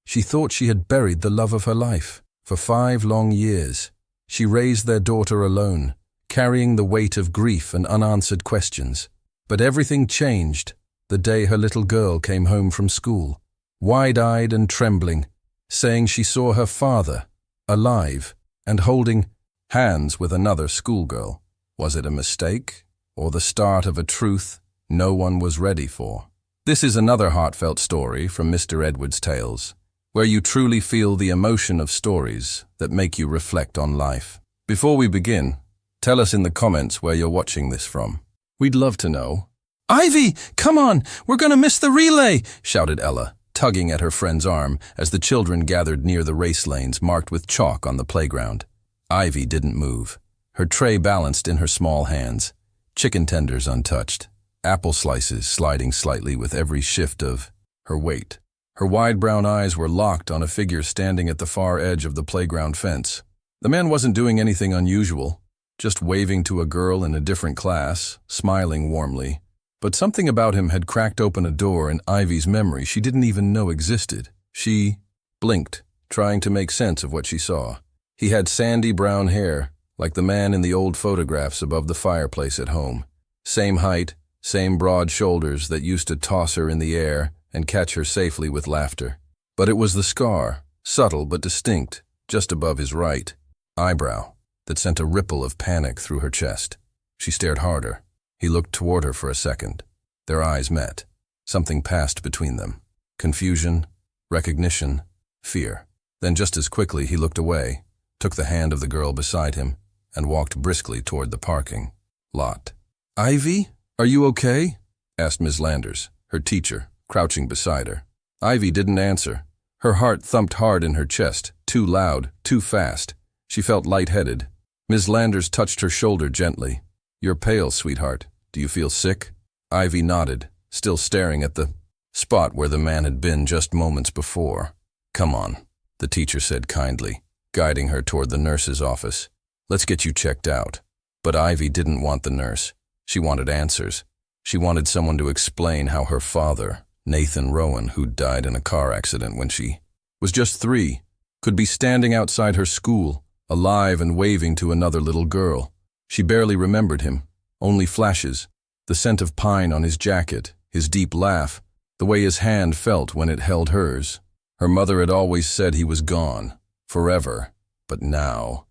She thought she had buried the love of her life. For 5 long years, she raised their daughter alone, carrying the weight of grief and unanswered questions. But everything changed the day her little girl came home from school, wide-eyed and trembling, saying she saw her father, alive, and holding hands with another schoolgirl. Was it a mistake, or the start of a truth no one was ready for? This is another heartfelt story from Mr. Edward's Tales, where you truly feel the emotion of stories that make you reflect on life. Before we begin, tell us in the comments where you're watching this from. We'd love to know. "Ivy, come on, we're gonna miss the relay," shouted Ella, tugging at her friend's arm as the children gathered near the race lanes marked with chalk on the playground. Ivy didn't move, her tray balanced in her small hands, chicken tenders untouched, apple slices sliding slightly with every shift of her weight. Her wide brown eyes were locked on a figure standing at the far edge of the playground fence. The man wasn't doing anything unusual, just waving to a girl in a different class, smiling warmly. But something about him had cracked open a door in Ivy's memory she didn't even know existed. She blinked, trying to make sense of what she saw. He had sandy brown hair, like the man in the old photographs above the fireplace at home. Same height, same broad shoulders that used to toss her in the air and catch her safely with laughter. But it was the scar, subtle but distinct, just above his right eyebrow, that sent a ripple of panic through her chest. She stared harder. He looked toward her for a second. Their eyes met. Something passed between them. Confusion, recognition, fear. Then just as quickly he looked away, took the hand of the girl beside him, and walked briskly toward the parking lot. "Ivy, are you okay?" asked Ms. Landers, her teacher, crouching beside her. Ivy didn't answer. Her heart thumped hard in her chest, too loud, too fast. She felt lightheaded. Ms. Landers touched her shoulder gently. "You're pale, sweetheart. Do you feel sick?" Ivy nodded, still staring at the spot where the man had been just moments before. "Come on," the teacher said kindly, guiding her toward the nurse's office. "Let's get you checked out." But Ivy didn't want the nurse. She wanted answers. She wanted someone to explain how her father, Nathan Rowen, who died in a car accident when she was just 3, could be standing outside her school, alive and waving to another little girl. She barely remembered him, only flashes, the scent of pine on his jacket, his deep laugh, the way his hand felt when it held hers. Her mother had always said he was gone, forever, but now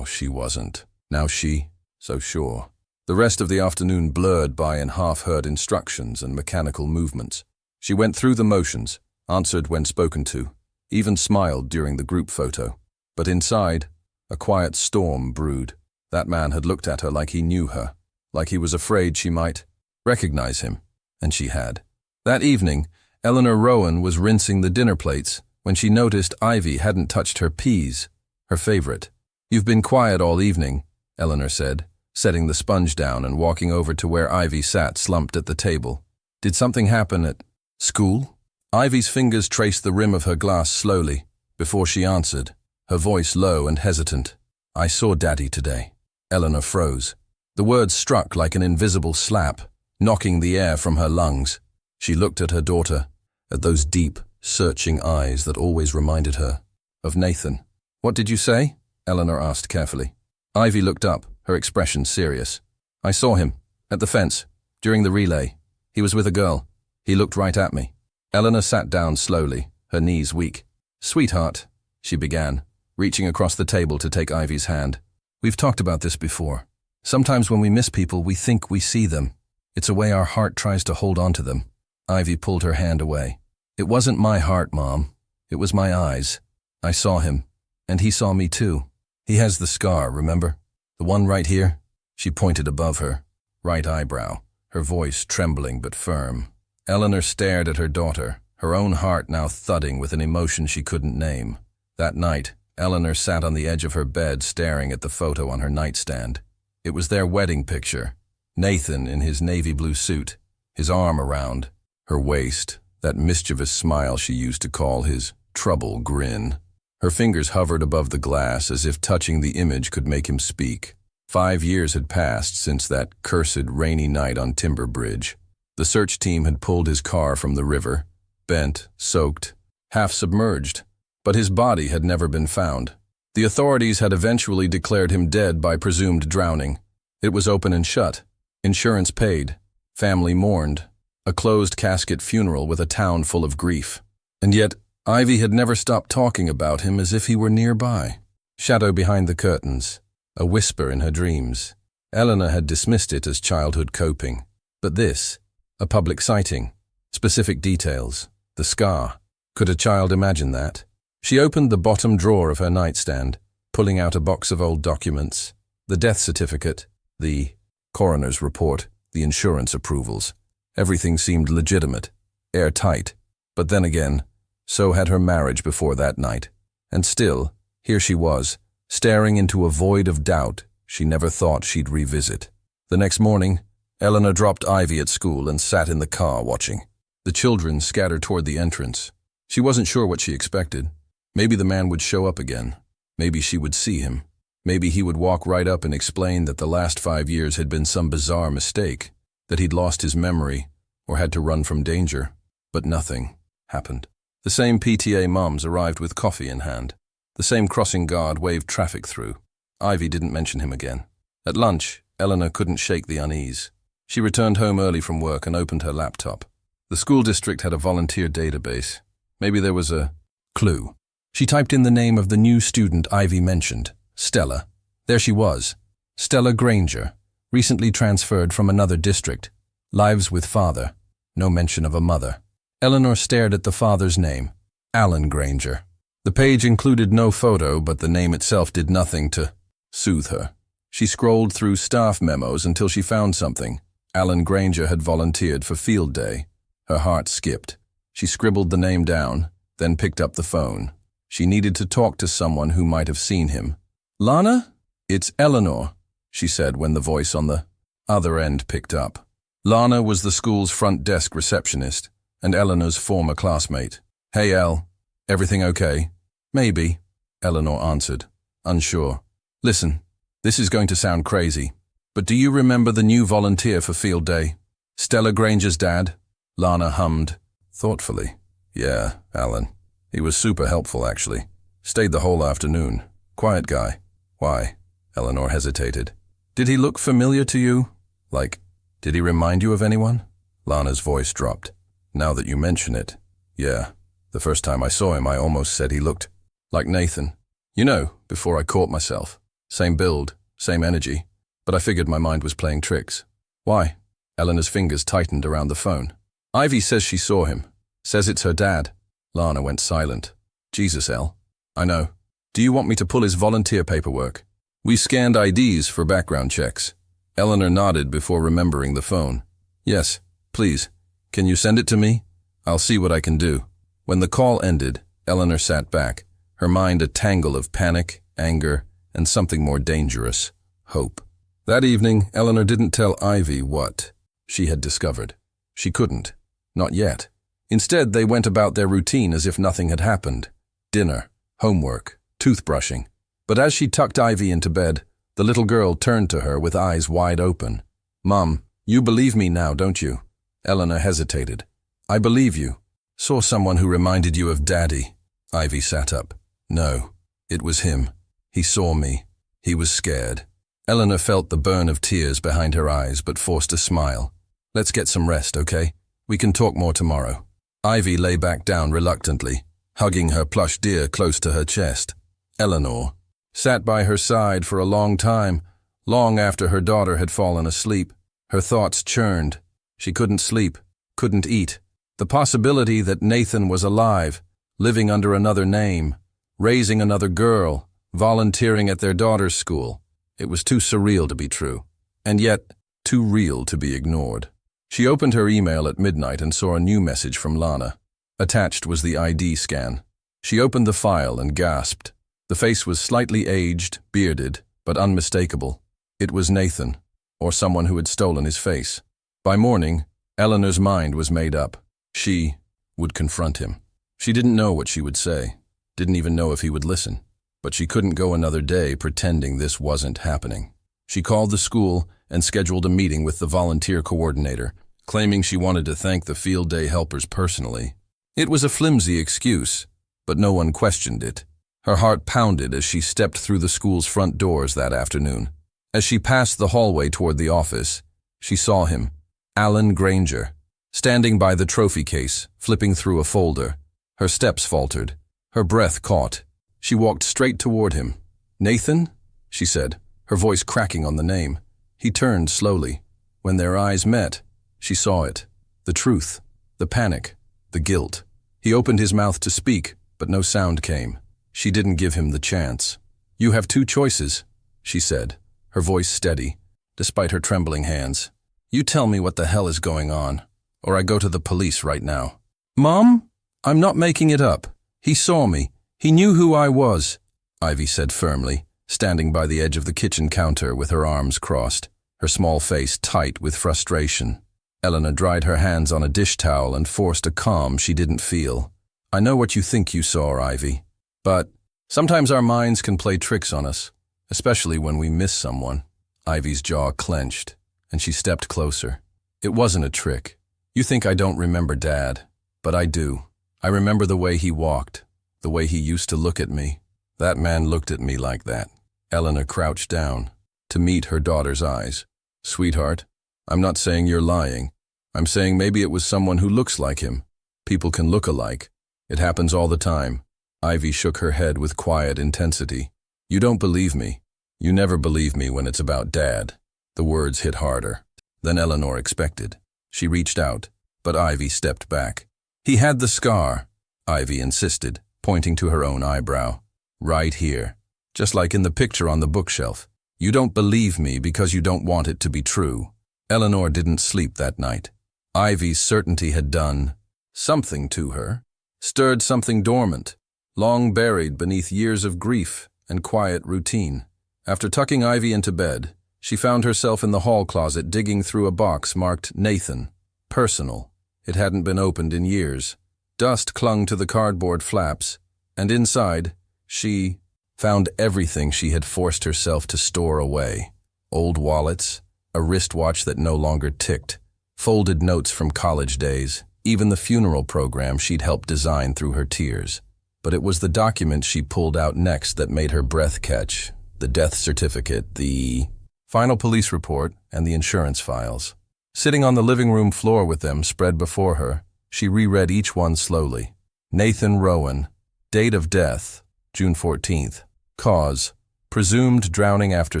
she wasn't. Now she, so sure. The rest of the afternoon blurred by in half-heard instructions and mechanical movements. She went through the motions, answered when spoken to, even smiled during the group photo. But inside, a quiet storm brewed. That man had looked at her like he knew her, like he was afraid she might recognize him, and she had. That evening, Eleanor Rowen was rinsing the dinner plates when she noticed Ivy hadn't touched her peas, her favorite. "You've been quiet all evening," Eleanor said, setting the sponge down and walking over to where Ivy sat slumped at the table. "Did something happen at school?" Ivy's fingers traced the rim of her glass slowly, before she answered, her voice low and hesitant. "I saw Daddy today." Eleanor froze. The words struck like an invisible slap, knocking the air from her lungs. She looked at her daughter, at those deep, searching eyes that always reminded her of Nathan. "What did you say?" Eleanor asked carefully. Ivy looked up, her expression serious. "I saw him, at the fence, during the relay. He was with a girl. He looked right at me." Eleanor sat down slowly, her knees weak. "Sweetheart," she began, reaching across the table to take Ivy's hand. "We've talked about this before. Sometimes when we miss people, we think we see them. It's a way our heart tries to hold on to them." Ivy pulled her hand away. "It wasn't my heart, Mom. It was my eyes. I saw him, and he saw me too. He has the scar, remember? The one right here?" She pointed above her, right eyebrow, her voice trembling but firm. Eleanor stared at her daughter, her own heart now thudding with an emotion she couldn't name. That night, Eleanor sat on the edge of her bed staring at the photo on her nightstand. It was their wedding picture. Nathan in his navy blue suit, his arm around her waist, that mischievous smile she used to call his trouble grin. Her fingers hovered above the glass as if touching the image could make him speak. 5 years had passed since that cursed rainy night on Timber Bridge. The search team had pulled his car from the river, bent, soaked, half submerged, but his body had never been found. The authorities had eventually declared him dead by presumed drowning. It was open and shut. Insurance paid. Family mourned. A closed casket funeral with a town full of grief. And yet, Ivy had never stopped talking about him as if he were nearby. Shadow behind the curtains. A whisper in her dreams. Eleanor had dismissed it as childhood coping. But this, a public sighting. Specific details. The scar. Could a child imagine that? She opened the bottom drawer of her nightstand, pulling out a box of old documents. The death certificate, the coroner's report, the insurance approvals. Everything seemed legitimate, airtight. But then again, so had her marriage before that night. And still, here she was, staring into a void of doubt she never thought she'd revisit. The next morning, Eleanor dropped Ivy at school and sat in the car watching. The children scattered toward the entrance. She wasn't sure what she expected. Maybe the man would show up again. Maybe she would see him. Maybe he would walk right up and explain that the last 5 years had been some bizarre mistake, that he'd lost his memory or had to run from danger. But nothing happened. The same PTA moms arrived with coffee in hand. The same crossing guard waved traffic through. Ivy didn't mention him again. At lunch, Eleanor couldn't shake the unease. She returned home early from work and opened her laptop. The school district had a volunteer database. Maybe there was a clue. She typed in the name of the new student Ivy mentioned, Stella. There she was. Stella Granger, recently transferred from another district. Lives with father. No mention of a mother. Eleanor stared at the father's name, Alan Granger. The page included no photo, but the name itself did nothing to soothe her. She scrolled through staff memos until she found something. Alan Granger had volunteered for field day. Her heart skipped. She scribbled the name down, then picked up the phone. She needed to talk to someone who might have seen him. "Lana? It's Eleanor," she said when the voice on the other end picked up. Lana was the school's front desk receptionist and Eleanor's former classmate. "Hey, El, everything okay?" "Maybe," Eleanor answered, unsure. "Listen, this is going to sound crazy, but do you remember the new volunteer for field day? Stella Granger's dad?" Lana hummed, thoughtfully. "Yeah, Alan. He was super helpful, actually. Stayed the whole afternoon. Quiet guy." "Why?" Eleanor hesitated. "Did he look familiar to you? Like, did he remind you of anyone?" Lana's voice dropped. "Now that you mention it, yeah. The first time I saw him, I almost said he looked like Nathan. You know, before I caught myself. Same build, same energy. But I figured my mind was playing tricks." "Why?" Eleanor's fingers tightened around the phone. "Ivy says she saw him. Says it's her dad." Lana went silent. "Jesus, El. I know. Do you want me to pull his volunteer paperwork?" "We scanned IDs for background checks." Eleanor nodded before remembering the phone. "Yes, please. Can you send it to me? I'll see what I can do." When the call ended, Eleanor sat back, her mind a tangle of panic, anger, and something more dangerous, hope. That evening, Eleanor didn't tell Ivy what she had discovered. She couldn't. Not yet. Instead, they went about their routine as if nothing had happened. Dinner, homework, toothbrushing. But as she tucked Ivy into bed, the little girl turned to her with eyes wide open. "Mom, you believe me now, don't you?" Eleanor hesitated. "I believe you. Saw someone who reminded you of Daddy." Ivy sat up. "No, it was him. He saw me. He was scared." Eleanor felt the burn of tears behind her eyes but forced a smile. "Let's get some rest, okay? We can talk more tomorrow." Ivy lay back down reluctantly, hugging her plush deer close to her chest. Eleanor sat by her side for a long time, long after her daughter had fallen asleep. Her thoughts churned. She couldn't sleep, couldn't eat. The possibility that Nathan was alive, living under another name, raising another girl, volunteering at their daughter's school. It was too surreal to be true, and yet too real to be ignored. She opened her email at midnight and saw a new message from Lana. Attached was the ID scan. She opened the file and gasped. The face was slightly aged, bearded, but unmistakable. It was Nathan, or someone who had stolen his face. By morning, Eleanor's mind was made up. She would confront him. She didn't know what she would say, didn't even know if he would listen. But she couldn't go another day pretending this wasn't happening. She called the school and scheduled a meeting with the volunteer coordinator, claiming she wanted to thank the field day helpers personally. It was a flimsy excuse, but no one questioned it. Her heart pounded as she stepped through the school's front doors that afternoon. As she passed the hallway toward the office, she saw him, Alan Granger, standing by the trophy case, flipping through a folder. Her steps faltered. Her breath caught. She walked straight toward him. "Nathan?" she said, her voice cracking on the name. He turned slowly. When their eyes met, she saw it. The truth, the panic, the guilt. He opened his mouth to speak, but no sound came. She didn't give him the chance. "You have two choices," she said, her voice steady, despite her trembling hands. "You tell me what the hell is going on, or I go to the police right now." "Mom? I'm not making it up. He saw me. He knew who I was," Ivy said firmly, standing by the edge of the kitchen counter with her arms crossed, her small face tight with frustration. Eleanor dried her hands on a dish towel and forced a calm she didn't feel. "I know what you think you saw, Ivy. But sometimes our minds can play tricks on us, especially when we miss someone." Ivy's jaw clenched, and she stepped closer. "It wasn't a trick. You think I don't remember Dad, but I do. I remember the way he walked, the way he used to look at me. That man looked at me like that." Eleanor crouched down to meet her daughter's eyes. "Sweetheart, I'm not saying you're lying. I'm saying maybe it was someone who looks like him. People can look alike. It happens all the time." Ivy shook her head with quiet intensity. "You don't believe me. You never believe me when it's about Dad." The words hit harder than Eleanor expected. She reached out, but Ivy stepped back. "He had the scar," Ivy insisted, pointing to her own eyebrow. "Right here, just like in the picture on the bookshelf. You don't believe me because you don't want it to be true." Eleanor didn't sleep that night. Ivy's certainty had done something to her, stirred something dormant, long buried beneath years of grief and quiet routine. After tucking Ivy into bed, she found herself in the hall closet digging through a box marked Nathan, personal. It hadn't been opened in years. Dust clung to the cardboard flaps, and inside, she found everything she had forced herself to store away. Old wallets, a wristwatch that no longer ticked, folded notes from college days, even the funeral program she'd helped design through her tears. But it was the document she pulled out next that made her breath catch. The death certificate, the final police report, and the insurance files. Sitting on the living room floor with them spread before her, she reread each one slowly. Nathan Rowen. Date of death, June 14th. Cause, presumed drowning after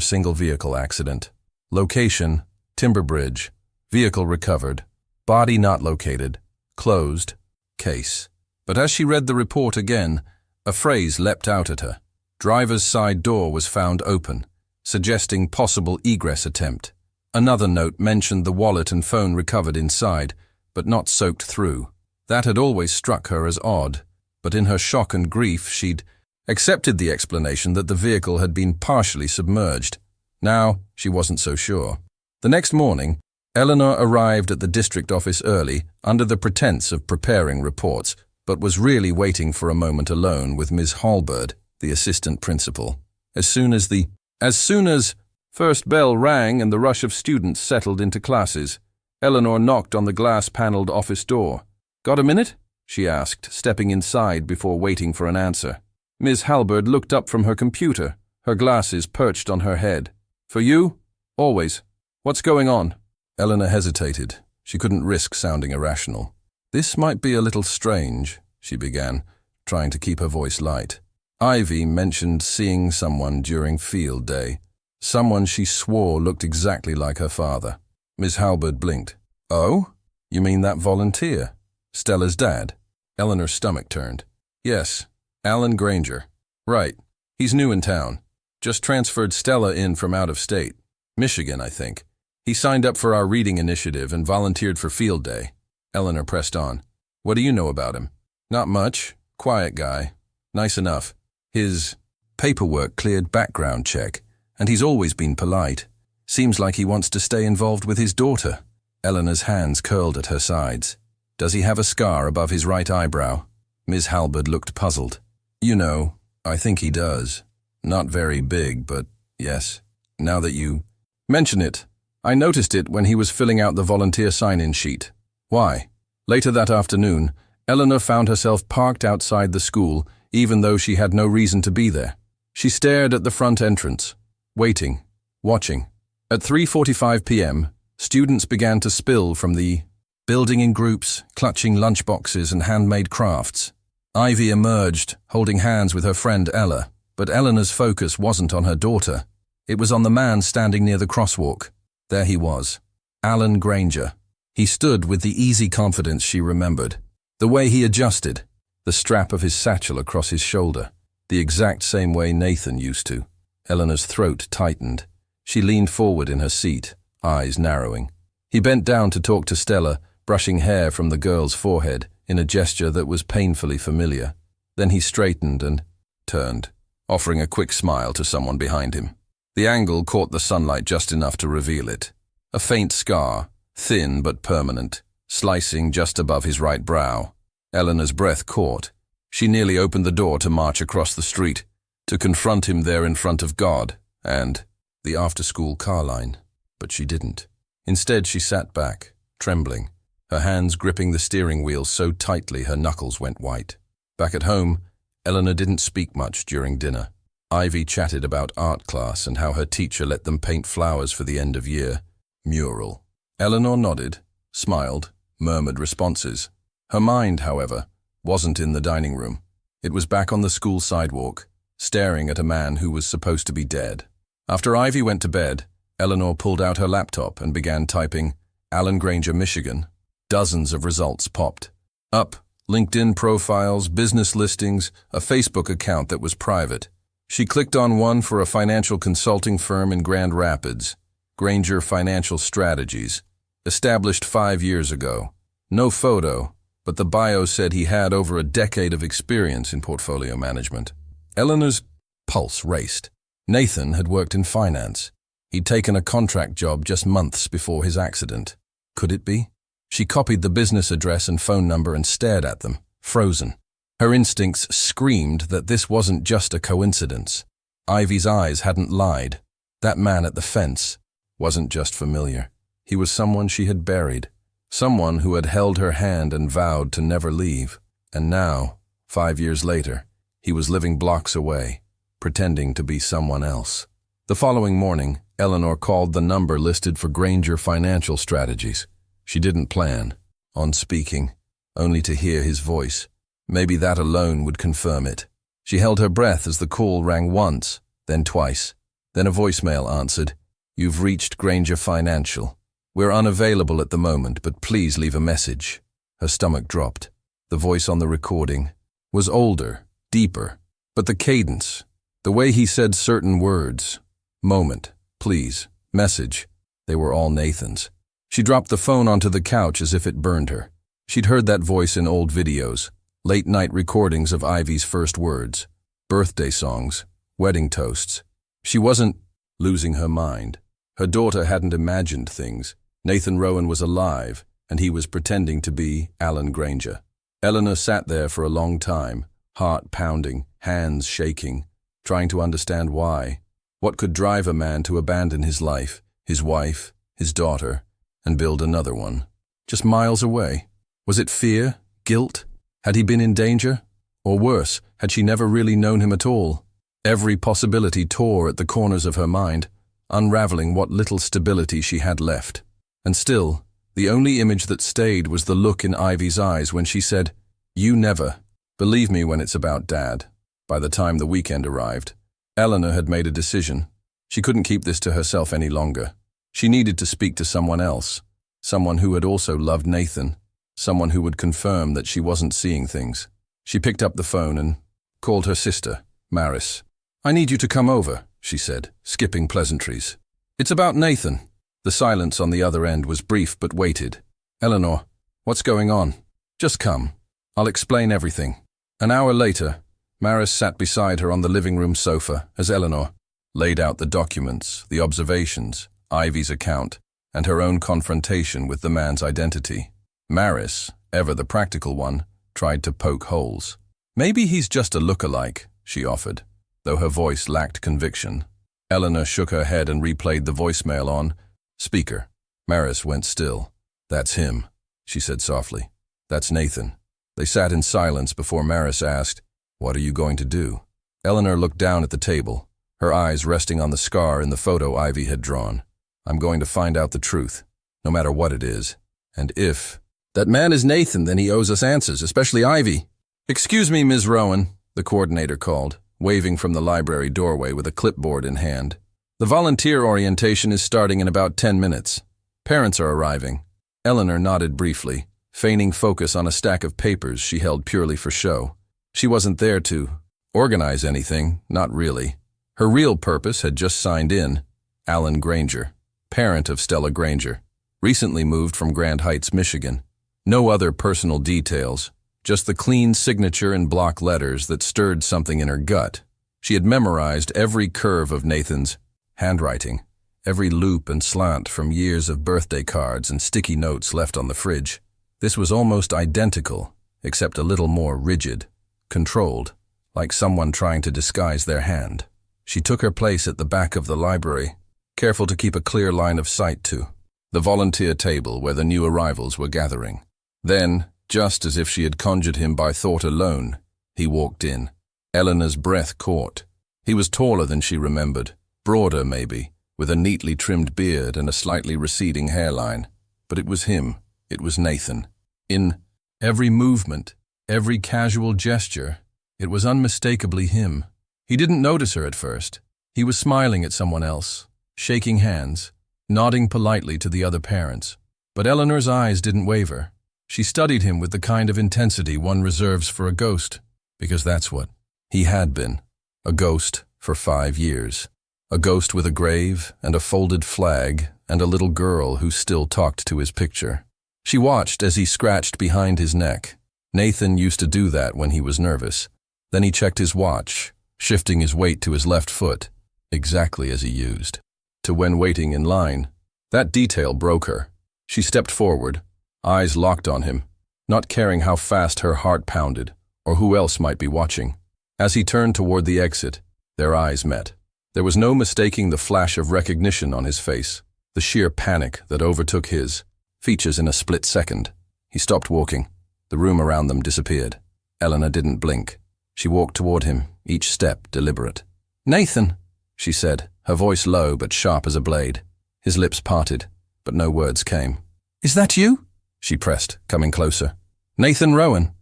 single vehicle accident. Location, Timber Bridge. Vehicle recovered. Body not located. Closed. Case. But as she read the report again, a phrase leapt out at her. Driver's side door was found open, suggesting possible egress attempt. Another note mentioned the wallet and phone recovered inside, but not soaked through. That had always struck her as odd, but in her shock and grief she'd accepted the explanation that the vehicle had been partially submerged. Now she wasn't so sure. The next morning, Eleanor arrived at the district office early under the pretense of preparing reports, but was really waiting for a moment alone with Ms. Halberd, the assistant principal. As soon as first bell rang and the rush of students settled into classes, Eleanor knocked on the glass-paneled office door. "Got a minute?" she asked, stepping inside before waiting for an answer. Ms. Halberd looked up from her computer, her glasses perched on her head. "For you? Always. What's going on?" Eleanor hesitated. She couldn't risk sounding irrational. "This might be a little strange," she began, trying to keep her voice light. "Ivy mentioned seeing someone during field day. Someone she swore looked exactly like her father." Miss Halberd blinked. "Oh? You mean that volunteer? Stella's dad?" Eleanor's stomach turned. "Yes, Alan Granger. Right. He's new in town. Just transferred Stella in from out of state. Michigan, I think. He signed up for our reading initiative and volunteered for field day." Eleanor pressed on. "What do you know about him?" "Not much. Quiet guy. Nice enough. His paperwork cleared background check, and he's always been polite. Seems like he wants to stay involved with his daughter." Eleanor's hands curled at her sides. "Does he have a scar above his right eyebrow?" Ms. Halberd looked puzzled. "You know, I think he does. Not very big, but yes. Now that you mention it, I noticed it when he was filling out the volunteer sign-in sheet." "Why?" Later that afternoon, Eleanor found herself parked outside the school, even though she had no reason to be there. She stared at the front entrance, waiting, watching. At 3:45 p.m., students began to spill from the building in groups, clutching lunchboxes and handmade crafts. Ivy emerged, holding hands with her friend Ella, but Eleanor's focus wasn't on her daughter. It was on the man standing near the crosswalk. There he was, Alan Granger. He stood with the easy confidence she remembered. The way he adjusted, the strap of his satchel across his shoulder, the exact same way Nathan used to. Eleanor's throat tightened. She leaned forward in her seat, eyes narrowing. He bent down to talk to Stella, brushing hair from the girl's forehead in a gesture that was painfully familiar. Then he straightened and turned, offering a quick smile to someone behind him. The angle caught the sunlight just enough to reveal it. A faint scar, thin but permanent, slicing just above his right brow. Eleanor's breath caught. She nearly opened the door to march across the street, to confront him there in front of God and the after-school car line. But she didn't. Instead, she sat back, trembling, her hands gripping the steering wheel so tightly her knuckles went white. Back at home, Eleanor didn't speak much during dinner. Ivy chatted about art class and how her teacher let them paint flowers for the end of year mural. Eleanor nodded, smiled, murmured responses. Her mind, however, wasn't in the dining room. It was back on the school sidewalk, staring at a man who was supposed to be dead. After Ivy went to bed, Eleanor pulled out her laptop and began typing Alan Granger, Michigan. Dozens of results popped up. LinkedIn profiles, business listings, a Facebook account that was private. She clicked on one for a financial consulting firm in Grand Rapids, Granger Financial Strategies, established 5 years ago. No photo, but the bio said he had over a decade of experience in portfolio management. Eleanor's pulse raced. Nathan had worked in finance. He'd taken a contract job just months before his accident. Could it be? She copied the business address and phone number and stared at them, frozen. Her instincts screamed that this wasn't just a coincidence. Ivy's eyes hadn't lied. That man at the fence wasn't just familiar. He was someone she had buried, someone who had held her hand and vowed to never leave. And now, 5 years later, he was living blocks away, pretending to be someone else. The following morning, Eleanor called the number listed for Granger Financial Strategies. She didn't plan on speaking, only to hear his voice. Maybe that alone would confirm it. She held her breath as the call rang once, then twice. Then a voicemail answered, "You've reached Granger Financial. We're unavailable at the moment, but please leave a message." Her stomach dropped. The voice on the recording was older, deeper, but the cadence, the way he said certain words, moment, please, message, they were all Nathan's. She dropped the phone onto the couch as if it burned her. She'd heard that voice in old videos, late-night recordings of Ivy's first words, birthday songs, wedding toasts. She wasn't losing her mind. Her daughter hadn't imagined things. Nathan Rowen was alive, and he was pretending to be Alan Granger. Eleanor sat there for a long time, heart pounding, hands shaking, trying to understand why. What could drive a man to abandon his life, his wife, his daughter, and build another one, just miles away? Was it fear? Guilt? Had he been in danger? Or worse, had she never really known him at all? Every possibility tore at the corners of her mind, unraveling what little stability she had left. And still, the only image that stayed was the look in Ivy's eyes when she said, "You never. Believe me when it's about Dad." By the time the weekend arrived, Eleanor had made a decision. She couldn't keep this to herself any longer. She needed to speak to someone else, someone who had also loved Nathan, someone who would confirm that she wasn't seeing things. She picked up the phone and called her sister, Maris. "I need you to come over," she said, skipping pleasantries. "It's about Nathan." The silence on the other end was brief but weighted. "Eleanor, what's going on?" "Just come. I'll explain everything." An hour later, Maris sat beside her on the living room sofa as Eleanor laid out the documents, the observations, Ivy's account, and her own confrontation with the man's identity. Maris, ever the practical one, tried to poke holes. "Maybe he's just a lookalike," she offered, though her voice lacked conviction. Eleanor shook her head and replayed the voicemail on speaker. Maris went still. "That's him," she said softly. "That's Nathan. They sat in silence before Maris asked, "What are you going to do?" Eleanor looked down at the table, her eyes resting on the scar in the photo Ivy had drawn. "I'm going to find out the truth, no matter what it is. And if that man is Nathan, then he owes us answers, especially Ivy." "Excuse me, Ms. Rowen," the coordinator called, waving from the library doorway with a clipboard in hand. "The volunteer orientation is starting in about 10 minutes. Parents are arriving." Eleanor nodded briefly, feigning focus on a stack of papers she held purely for show. She wasn't there to organize anything, not really. Her real purpose had just signed in. Alan Granger, parent of Stella Granger, recently moved from Grand Heights, Michigan. No other personal details, just the clean signature in block letters that stirred something in her gut. She had memorized every curve of Nathan's handwriting, every loop and slant from years of birthday cards and sticky notes left on the fridge. This was almost identical, except a little more rigid, controlled, like someone trying to disguise their hand. She took her place at the back of the library, careful to keep a clear line of sight to the volunteer table where the new arrivals were gathering. Then, just as if she had conjured him by thought alone, he walked in. Eleanor's breath caught. He was taller than she remembered, broader maybe, with a neatly trimmed beard and a slightly receding hairline. But it was him. It was Nathan. In every movement, every casual gesture, it was unmistakably him. He didn't notice her at first. He was smiling at someone else, shaking hands, nodding politely to the other parents. But Eleanor's eyes didn't waver. She studied him with the kind of intensity one reserves for a ghost, because that's what he had been. A ghost for 5 years. A ghost with a grave and a folded flag and a little girl who still talked to his picture. She watched as he scratched behind his neck. Nathan used to do that when he was nervous. Then he checked his watch, shifting his weight to his left foot, exactly as he used to when waiting in line. That detail broke her. She stepped forward, eyes locked on him, not caring how fast her heart pounded or who else might be watching. As he turned toward the exit, their eyes met. There was no mistaking the flash of recognition on his face, the sheer panic that overtook his features in a split second. He stopped walking. The room around them disappeared. Eleanor didn't blink. She walked toward him, each step deliberate. "Nathan," she said, her voice low but sharp as a blade. His lips parted, but no words came. "Is that you?" she pressed, coming closer. "Nathan Rowen."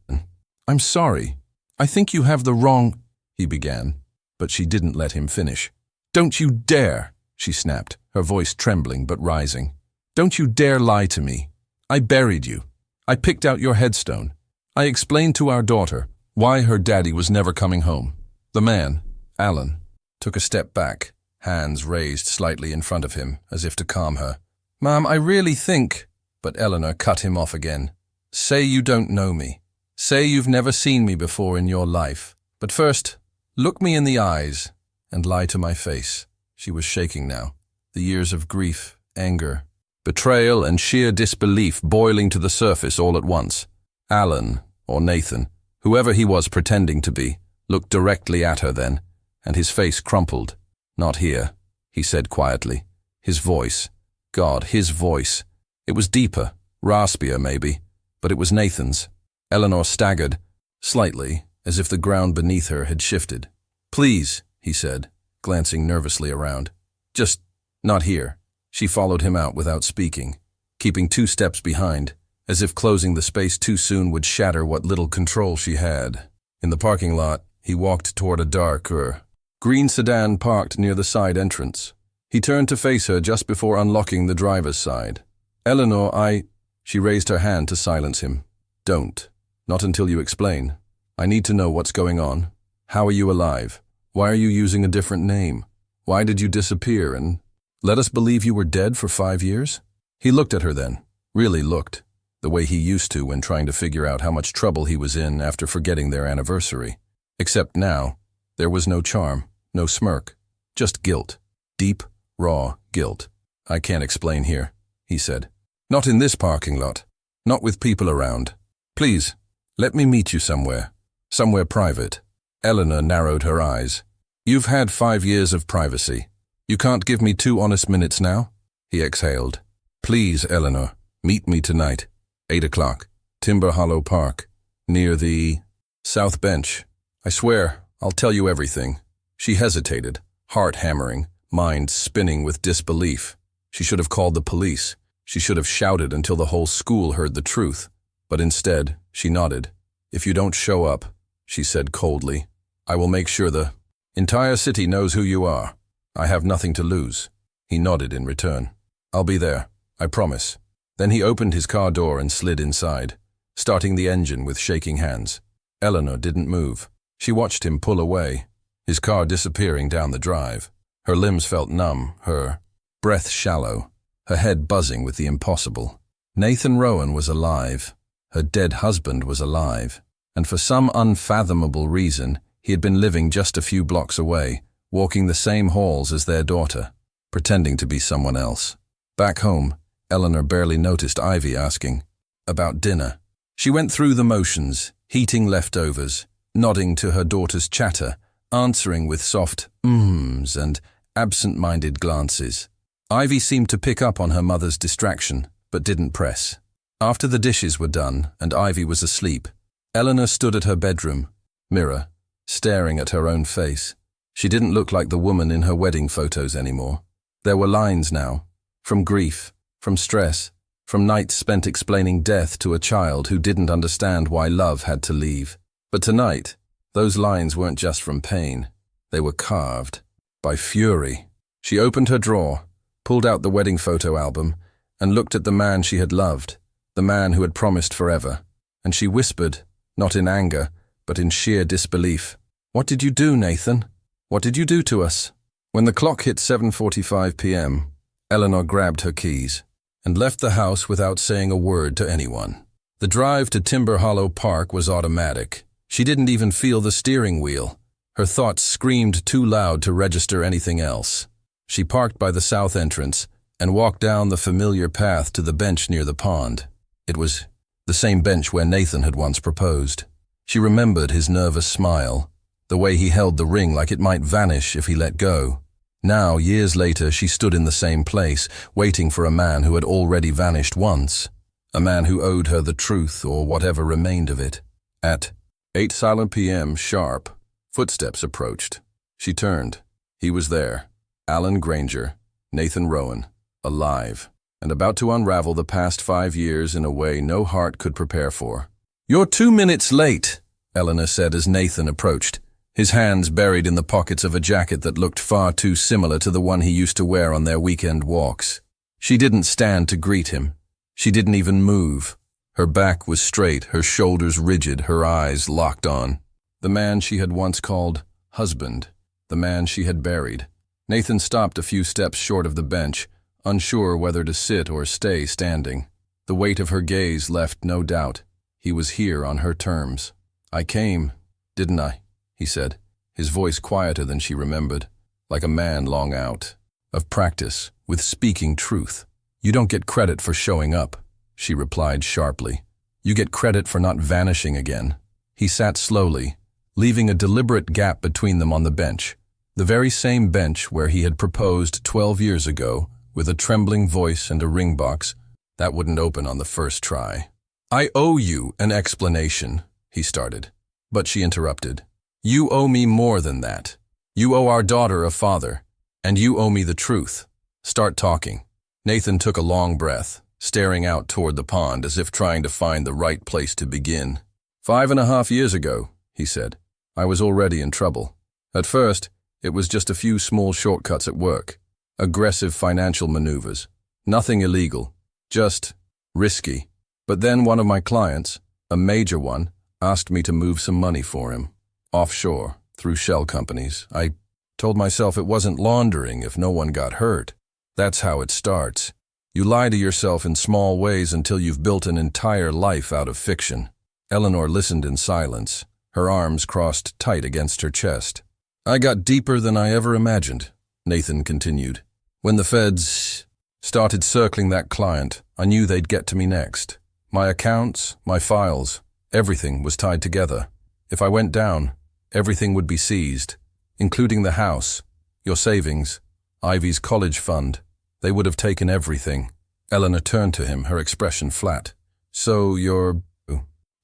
"I'm sorry. I think you have the wrong—" he began, but she didn't let him finish. "Don't you dare," she snapped, her voice trembling but rising. "Don't you dare lie to me. I buried you. I picked out your headstone. I explained to our daughter why her daddy was never coming home." The man, Alan, took a step back, hands raised slightly in front of him, as if to calm her. "Mom, I really think—" But Eleanor cut him off again. "Say you don't know me. Say you've never seen me before in your life. But first, look me in the eyes and lie to my face." She was shaking now, the years of grief, anger, betrayal and sheer disbelief boiling to the surface all at once. Alan, or Nathan, whoever he was pretending to be, looked directly at her then, and his face crumpled. "Not here," he said quietly. His voice, God, his voice. It was deeper, raspier maybe, but it was Nathan's. Eleanor staggered, slightly, as if the ground beneath her had shifted. "Please," he said, glancing nervously around. "Just not here." She followed him out without speaking, keeping 2 steps behind, as if closing the space too soon would shatter what little control she had. In the parking lot, he walked toward a darker green sedan parked near the side entrance. He turned to face her just before unlocking the driver's side. "Eleanor, She raised her hand to silence him. "Don't. Not until you explain. I need to know what's going on. How are you alive? Why are you using a different name? Why did you disappear and let us believe you were dead for 5 years?" He looked at her then, really looked, the way he used to when trying to figure out how much trouble he was in after forgetting their anniversary. Except now, there was no charm, no smirk, just guilt. Deep, raw guilt. "I can't explain here," he said. "Not in this parking lot. Not with people around. Please, let me meet you somewhere. Somewhere private." Eleanor narrowed her eyes. "You've had 5 years of privacy. You can't give me 2 honest minutes now?" He exhaled. "Please, Eleanor, meet me tonight. 8 o'clock. Timber Hollow Park. Near the south bench. I swear, I'll tell you everything. She hesitated, heart hammering, mind spinning with disbelief. She should have called the police. She should have shouted until the whole school heard the truth. But instead, she nodded. If you don't show up, she said coldly, I will make sure the entire city knows who you are. I have nothing to lose. He nodded in return. I'll be there, I promise. Then he opened his car door and slid inside, starting the engine with shaking hands. Eleanor didn't move. She watched him pull away, his car disappearing down the drive. Her limbs felt numb, her breath shallow, her head buzzing with the impossible. Nathan Rowen was alive. Her dead husband was alive. And for some unfathomable reason, he had been living just a few blocks away, walking the same halls as their daughter, pretending to be someone else. Back home, Eleanor barely noticed Ivy asking about dinner. She went through the motions, heating leftovers, nodding to her daughter's chatter, answering with soft mms and absent-minded glances. Ivy seemed to pick up on her mother's distraction, but didn't press. After the dishes were done and Ivy was asleep, Eleanor stood at her bedroom mirror, staring at her own face. She didn't look like the woman in her wedding photos anymore. There were lines now, from grief, from stress, from nights spent explaining death to a child who didn't understand why love had to leave. But tonight, those lines weren't just from pain. They were carved by fury. She opened her drawer, pulled out the wedding photo album, and looked at the man she had loved, the man who had promised forever. And she whispered, not in anger, but in sheer disbelief, "What did you do, Nathan? What did you do to us?" When the clock hit 7:45 p.m., Eleanor grabbed her keys and left the house without saying a word to anyone. The drive to Timber Hollow Park was automatic. She didn't even feel the steering wheel. Her thoughts screamed too loud to register anything else. She parked by the south entrance and walked down the familiar path to the bench near the pond. It was the same bench where Nathan had once proposed. She remembered his nervous smile, the way he held the ring like it might vanish if he let go. Now, years later, she stood in the same place, waiting for a man who had already vanished once, a man who owed her the truth or whatever remained of it. At 8 silent p.m. sharp, footsteps approached. She turned. He was there, Alan Granger, Nathan Rowen, alive, and about to unravel the past 5 years in a way no heart could prepare for. "You're 2 minutes late," Eleanor said as Nathan approached, his hands buried in the pockets of a jacket that looked far too similar to the one he used to wear on their weekend walks. She didn't stand to greet him. She didn't even move. Her back was straight, her shoulders rigid, her eyes locked on. The man she had once called husband, the man she had buried. Nathan stopped a few steps short of the bench, unsure whether to sit or stay standing. The weight of her gaze left no doubt. He was here on her terms. "I came, didn't I?" he said, his voice quieter than she remembered, like a man long out of practice with speaking truth. "You don't get credit for showing up," she replied sharply. "You get credit for not vanishing again." He sat slowly, leaving a deliberate gap between them on the bench, the very same bench where he had proposed 12 years ago, with a trembling voice and a ring box that wouldn't open on the first try. "I owe you an explanation," he started, but she interrupted. "You owe me more than that. You owe our daughter a father, and you owe me the truth. Start talking." Nathan took a long breath, staring out toward the pond as if trying to find the right place to begin. 5.5 years ago, he said, "I was already in trouble. At first, it was just a few small shortcuts at work, aggressive financial maneuvers, nothing illegal, just risky. But then one of my clients, a major one, asked me to move some money for him, offshore, through shell companies. I told myself it wasn't laundering if no one got hurt. That's how it starts. You lie to yourself in small ways until you've built an entire life out of fiction." Eleanor listened in silence, her arms crossed tight against her chest. "I got deeper than I ever imagined," Nathan continued. "When the feds started circling that client, I knew they'd get to me next. My accounts, my files, everything was tied together. If I went down, everything would be seized, including the house, your savings, Ivy's college fund. They would have taken everything." Eleanor turned to him, her expression flat. "So you're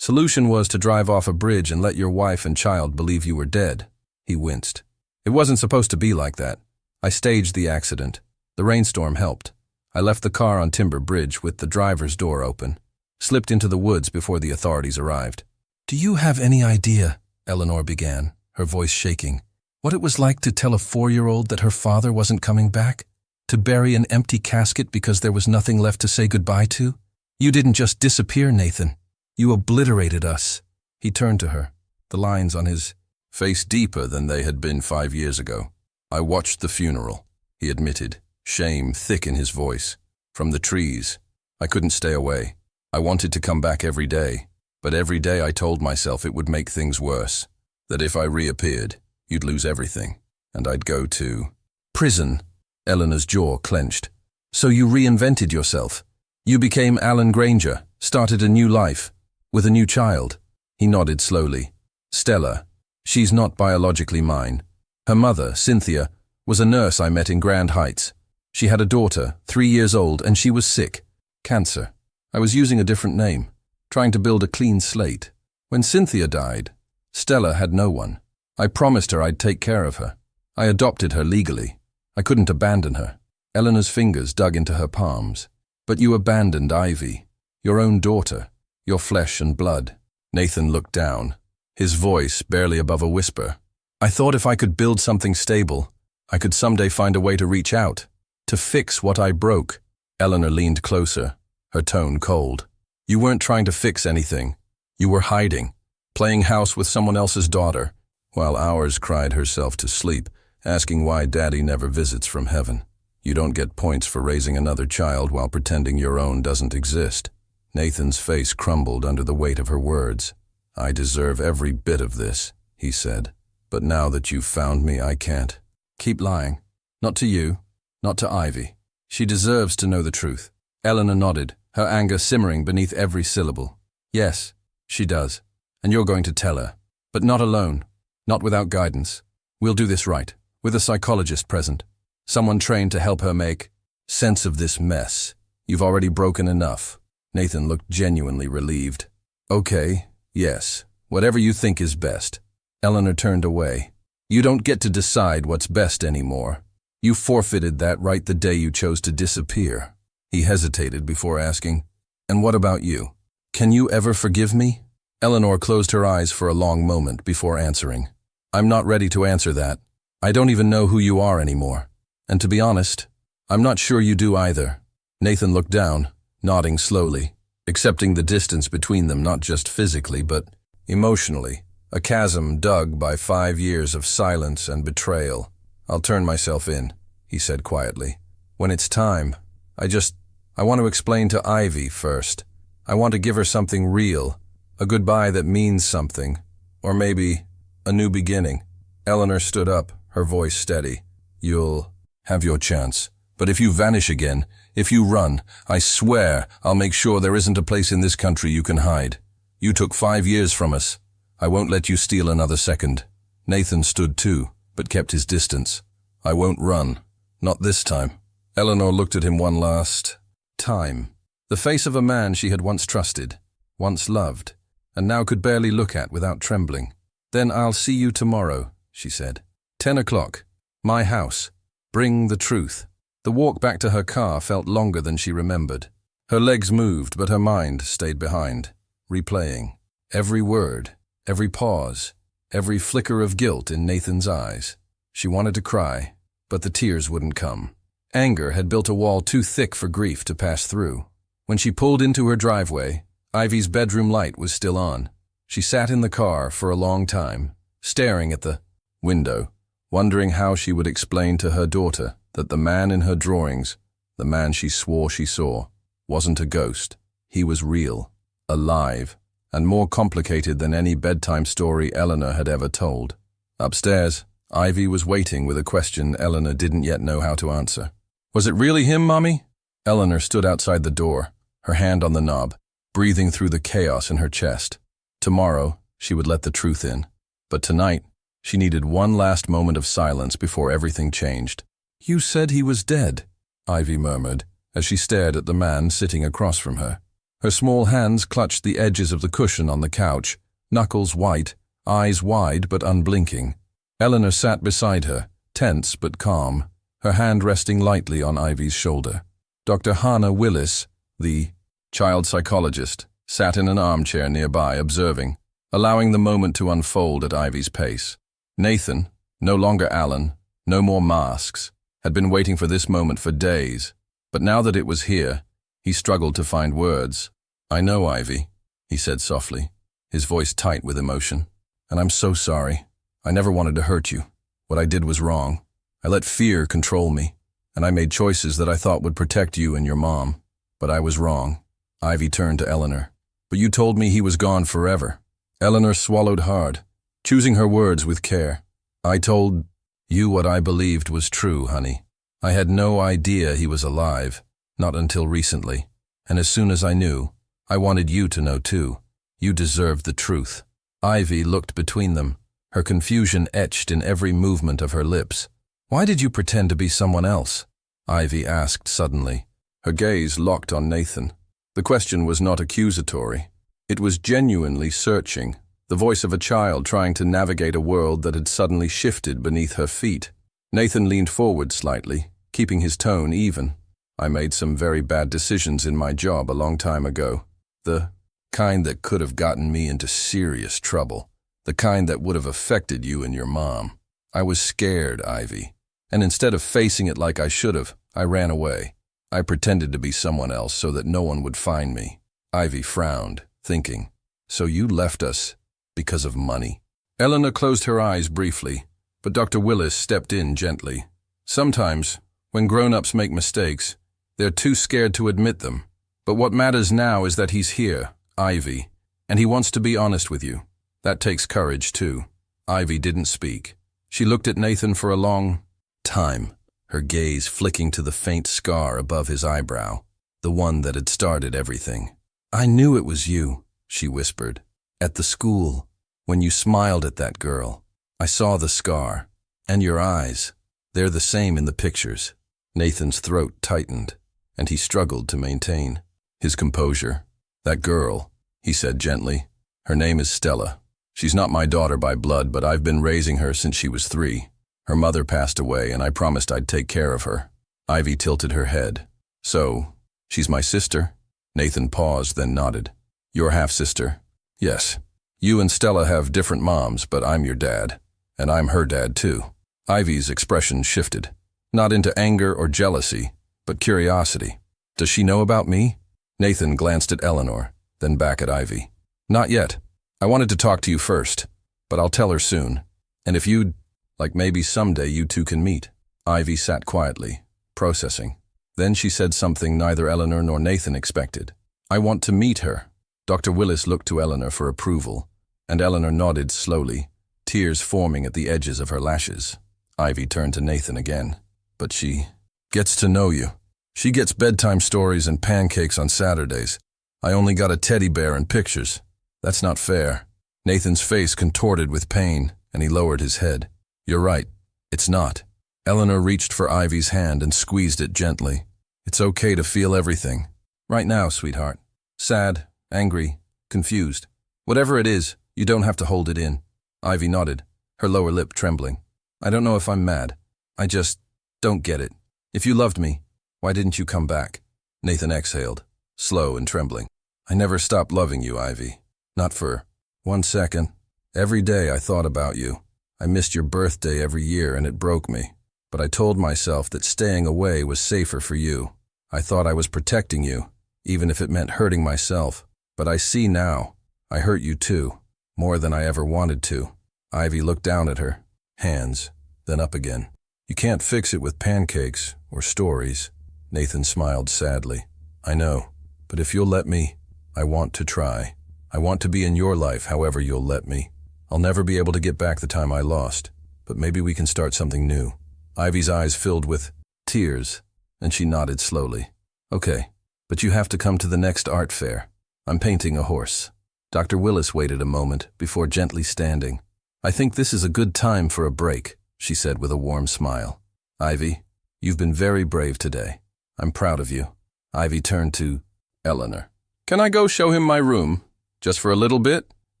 Solution was to drive off a bridge and let your wife and child believe you were dead. He winced. It wasn't supposed to be like that. I staged the accident. The rainstorm helped. I left the car on Timber Bridge with the driver's door open, slipped into the woods before the authorities arrived. Do you have any idea, Eleanor began, her voice shaking, what it was like to tell a 4-year-old that her father wasn't coming back? To bury an empty casket because there was nothing left to say goodbye to? You didn't just disappear, Nathan. You obliterated us. He turned to her, the lines on his face deeper than they had been 5 years ago. I watched the funeral, he admitted, shame thick in his voice. From the trees. I couldn't stay away. I wanted to come back every day, but every day I told myself it would make things worse. That if I reappeared, you'd lose everything, and I'd go to prison. Eleanor's jaw clenched. So you reinvented yourself. You became Alan Granger, started a new life, with a new child. He nodded slowly. Stella. She's not biologically mine. Her mother, Cynthia, was a nurse I met in Grand Heights. She had a daughter, 3 years old, and she was sick. Cancer. I was using a different name, trying to build a clean slate. When Cynthia died, Stella had no one. I promised her I'd take care of her. I adopted her legally. I couldn't abandon her. Eleanor's fingers dug into her palms. But you abandoned Ivy, your own daughter, your flesh and blood. Nathan looked down, his voice barely above a whisper. I thought if I could build something stable, I could someday find a way to reach out, to fix what I broke. Eleanor leaned closer, her tone cold. You weren't trying to fix anything. You were hiding, playing house with someone else's daughter, while ours cried herself to sleep, asking why Daddy never visits from heaven. You don't get points for raising another child while pretending your own doesn't exist. Nathan's face crumbled under the weight of her words. I deserve every bit of this, he said. But now that you've found me, I can't. Keep lying. Not to you, not to Ivy. She deserves to know the truth. Eleanor nodded, her anger simmering beneath every syllable. Yes, she does. And you're going to tell her. But not alone. Not without guidance. We'll do this right, with a psychologist present. Someone trained to help her make sense of this mess. You've already broken enough. Nathan looked genuinely relieved. Okay, yes, whatever you think is best. Eleanor turned away. You don't get to decide what's best anymore. You forfeited that right the day you chose to disappear. He hesitated before asking, and what about you? Can you ever forgive me? Eleanor closed her eyes for a long moment before answering. I'm not ready to answer that. I don't even know who you are anymore. And to be honest, I'm not sure you do either. Nathan looked down, nodding slowly, accepting the distance between them not just physically but emotionally, a chasm dug by 5 years of silence and betrayal. I'll turn myself in, he said quietly. When it's time, I want to explain to Ivy first. I want to give her something real, a goodbye that means something, or maybe a new beginning. Eleanor stood up, her voice steady. You'll have your chance. But if you vanish again, if you run, I swear I'll make sure there isn't a place in this country you can hide. You took 5 years from us. I won't let you steal another second. Nathan stood too, but kept his distance. I won't run. Not this time. Eleanor looked at him one last time. The face of a man she had once trusted, once loved, and now could barely look at without trembling. Then I'll see you tomorrow, she said. 10 o'clock. My house. Bring the truth. The walk back to her car felt longer than she remembered. Her legs moved, but her mind stayed behind, replaying every word, every pause, every flicker of guilt in Nathan's eyes. She wanted to cry, but the tears wouldn't come. Anger had built a wall too thick for grief to pass through. When she pulled into her driveway, Ivy's bedroom light was still on. She sat in the car for a long time, staring at the window, wondering how she would explain to her daughter that the man in her drawings, the man she swore she saw, wasn't a ghost. He was real, alive, and more complicated than any bedtime story Eleanor had ever told. Upstairs, Ivy was waiting with a question Eleanor didn't yet know how to answer. Was it really him, Mommy? Eleanor stood outside the door, her hand on the knob, breathing through the chaos in her chest. Tomorrow, she would let the truth in. But tonight, she needed one last moment of silence before everything changed. You said he was dead, Ivy murmured, as she stared at the man sitting across from her. Her small hands clutched the edges of the cushion on the couch, knuckles white, eyes wide but unblinking. Eleanor sat beside her, tense but calm, her hand resting lightly on Ivy's shoulder. Dr. Hannah Willis, the child psychologist, sat in an armchair nearby, observing, allowing the moment to unfold at Ivy's pace. Nathan, no longer Alan, no more masks, had been waiting for this moment for days, but now that it was here, he struggled to find words. "I know, Ivy," he said softly, his voice tight with emotion. "And I'm so sorry. I never wanted to hurt you. What I did was wrong. I let fear control me, and I made choices that I thought would protect you and your mom. But I was wrong." Ivy turned to Eleanor. "But you told me he was gone forever." Eleanor swallowed hard, choosing her words with care. "I told you what I believed was true, honey. I had no idea he was alive, not until recently. And as soon as I knew, I wanted you to know too. You deserved the truth." Ivy looked between them, her confusion etched in every movement of her lips. "Why did you pretend to be someone else?" Ivy asked suddenly, her gaze locked on Nathan. The question was not accusatory. It was genuinely searching, the voice of a child trying to navigate a world that had suddenly shifted beneath her feet. Nathan leaned forward slightly, keeping his tone even. "I made some very bad decisions in my job a long time ago. The kind that could have gotten me into serious trouble. The kind that would have affected you and your mom. I was scared, Ivy. And instead of facing it like I should have, I ran away. I pretended to be someone else so that no one would find me." Ivy frowned, thinking, "So you left us because of money?" Eleanor closed her eyes briefly, but Dr. Willis stepped in gently. "Sometimes, when grown-ups make mistakes, they're too scared to admit them. But what matters now is that he's here, Ivy, and he wants to be honest with you. That takes courage, too." Ivy didn't speak. She looked at Nathan for a long time, her gaze flicking to the faint scar above his eyebrow, the one that had started everything. "I knew it was you," she whispered. "At the school, when you smiled at that girl. I saw the scar. And your eyes. They're the same in the pictures." Nathan's throat tightened, and he struggled to maintain his composure. "That girl," he said gently. "Her name is Stella. She's not my daughter by blood, but I've been raising her since she was 3. Her mother passed away, and I promised I'd take care of her." Ivy tilted her head. "So, she's my sister?" Nathan paused, then nodded. "Your half-sister?" "Yes. You and Stella have different moms, but I'm your dad. And I'm her dad, too." Ivy's expression shifted, not into anger or jealousy, but curiosity. "Does she know about me?" Nathan glanced at Eleanor, then back at Ivy. "Not yet. I wanted to talk to you first, but I'll tell her soon. And if you'd, like maybe someday you two can meet." Ivy sat quietly, processing. Then she said something neither Eleanor nor Nathan expected. "I want to meet her." Dr. Willis looked to Eleanor for approval, and Eleanor nodded slowly, tears forming at the edges of her lashes. Ivy turned to Nathan again. "But she gets to know you. She gets bedtime stories and pancakes on Saturdays. I only got a teddy bear and pictures. That's not fair." Nathan's face contorted with pain, and he lowered his head. "You're right. It's not." Eleanor reached for Ivy's hand and squeezed it gently. "It's okay to feel everything. Right now, sweetheart. Sad, angry, confused. Whatever it is, you don't have to hold it in." Ivy nodded, her lower lip trembling. "I don't know if I'm mad. I just don't get it. If you loved me, why didn't you come back?" Nathan exhaled, slow and trembling. "I never stopped loving you, Ivy. Not for 1 second. Every day I thought about you. I missed your birthday every year and it broke me. But I told myself that staying away was safer for you. I thought I was protecting you, even if it meant hurting myself. But I see now, I hurt you too, more than I ever wanted to." Ivy looked down at her, hands, then up again. "You can't fix it with pancakes or stories." Nathan smiled sadly. "I know, but if you'll let me, I want to try. I want to be in your life however you'll let me. I'll never be able to get back the time I lost, but maybe we can start something new." Ivy's eyes filled with tears, and she nodded slowly. "Okay, but you have to come to the next art fair. I'm painting a horse." Dr. Willis waited a moment before gently standing. "I think this is a good time for a break," she said with a warm smile. "Ivy, you've been very brave today. I'm proud of you." Ivy turned to Eleanor. Can I go show him my room? Just for a little bit?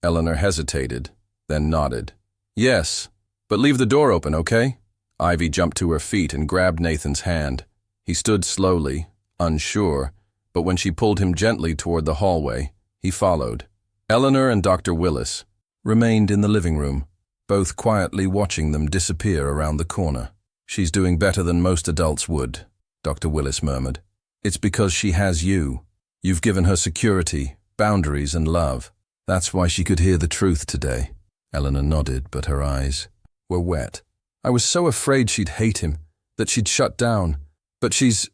Eleanor hesitated, then nodded. Yes, but leave the door open, okay? Ivy jumped to her feet and grabbed Nathan's hand. He stood slowly, unsure, but when she pulled him gently toward the hallway, he followed. Eleanor and Dr. Willis remained in the living room, both quietly watching them disappear around the corner. She's doing better than most adults would, Dr. Willis murmured. It's because she has you. You've given her security, boundaries, and love. That's why she could hear the truth today. Eleanor nodded, but her eyes were wet. I was so afraid she'd hate him, that she'd shut down. But she's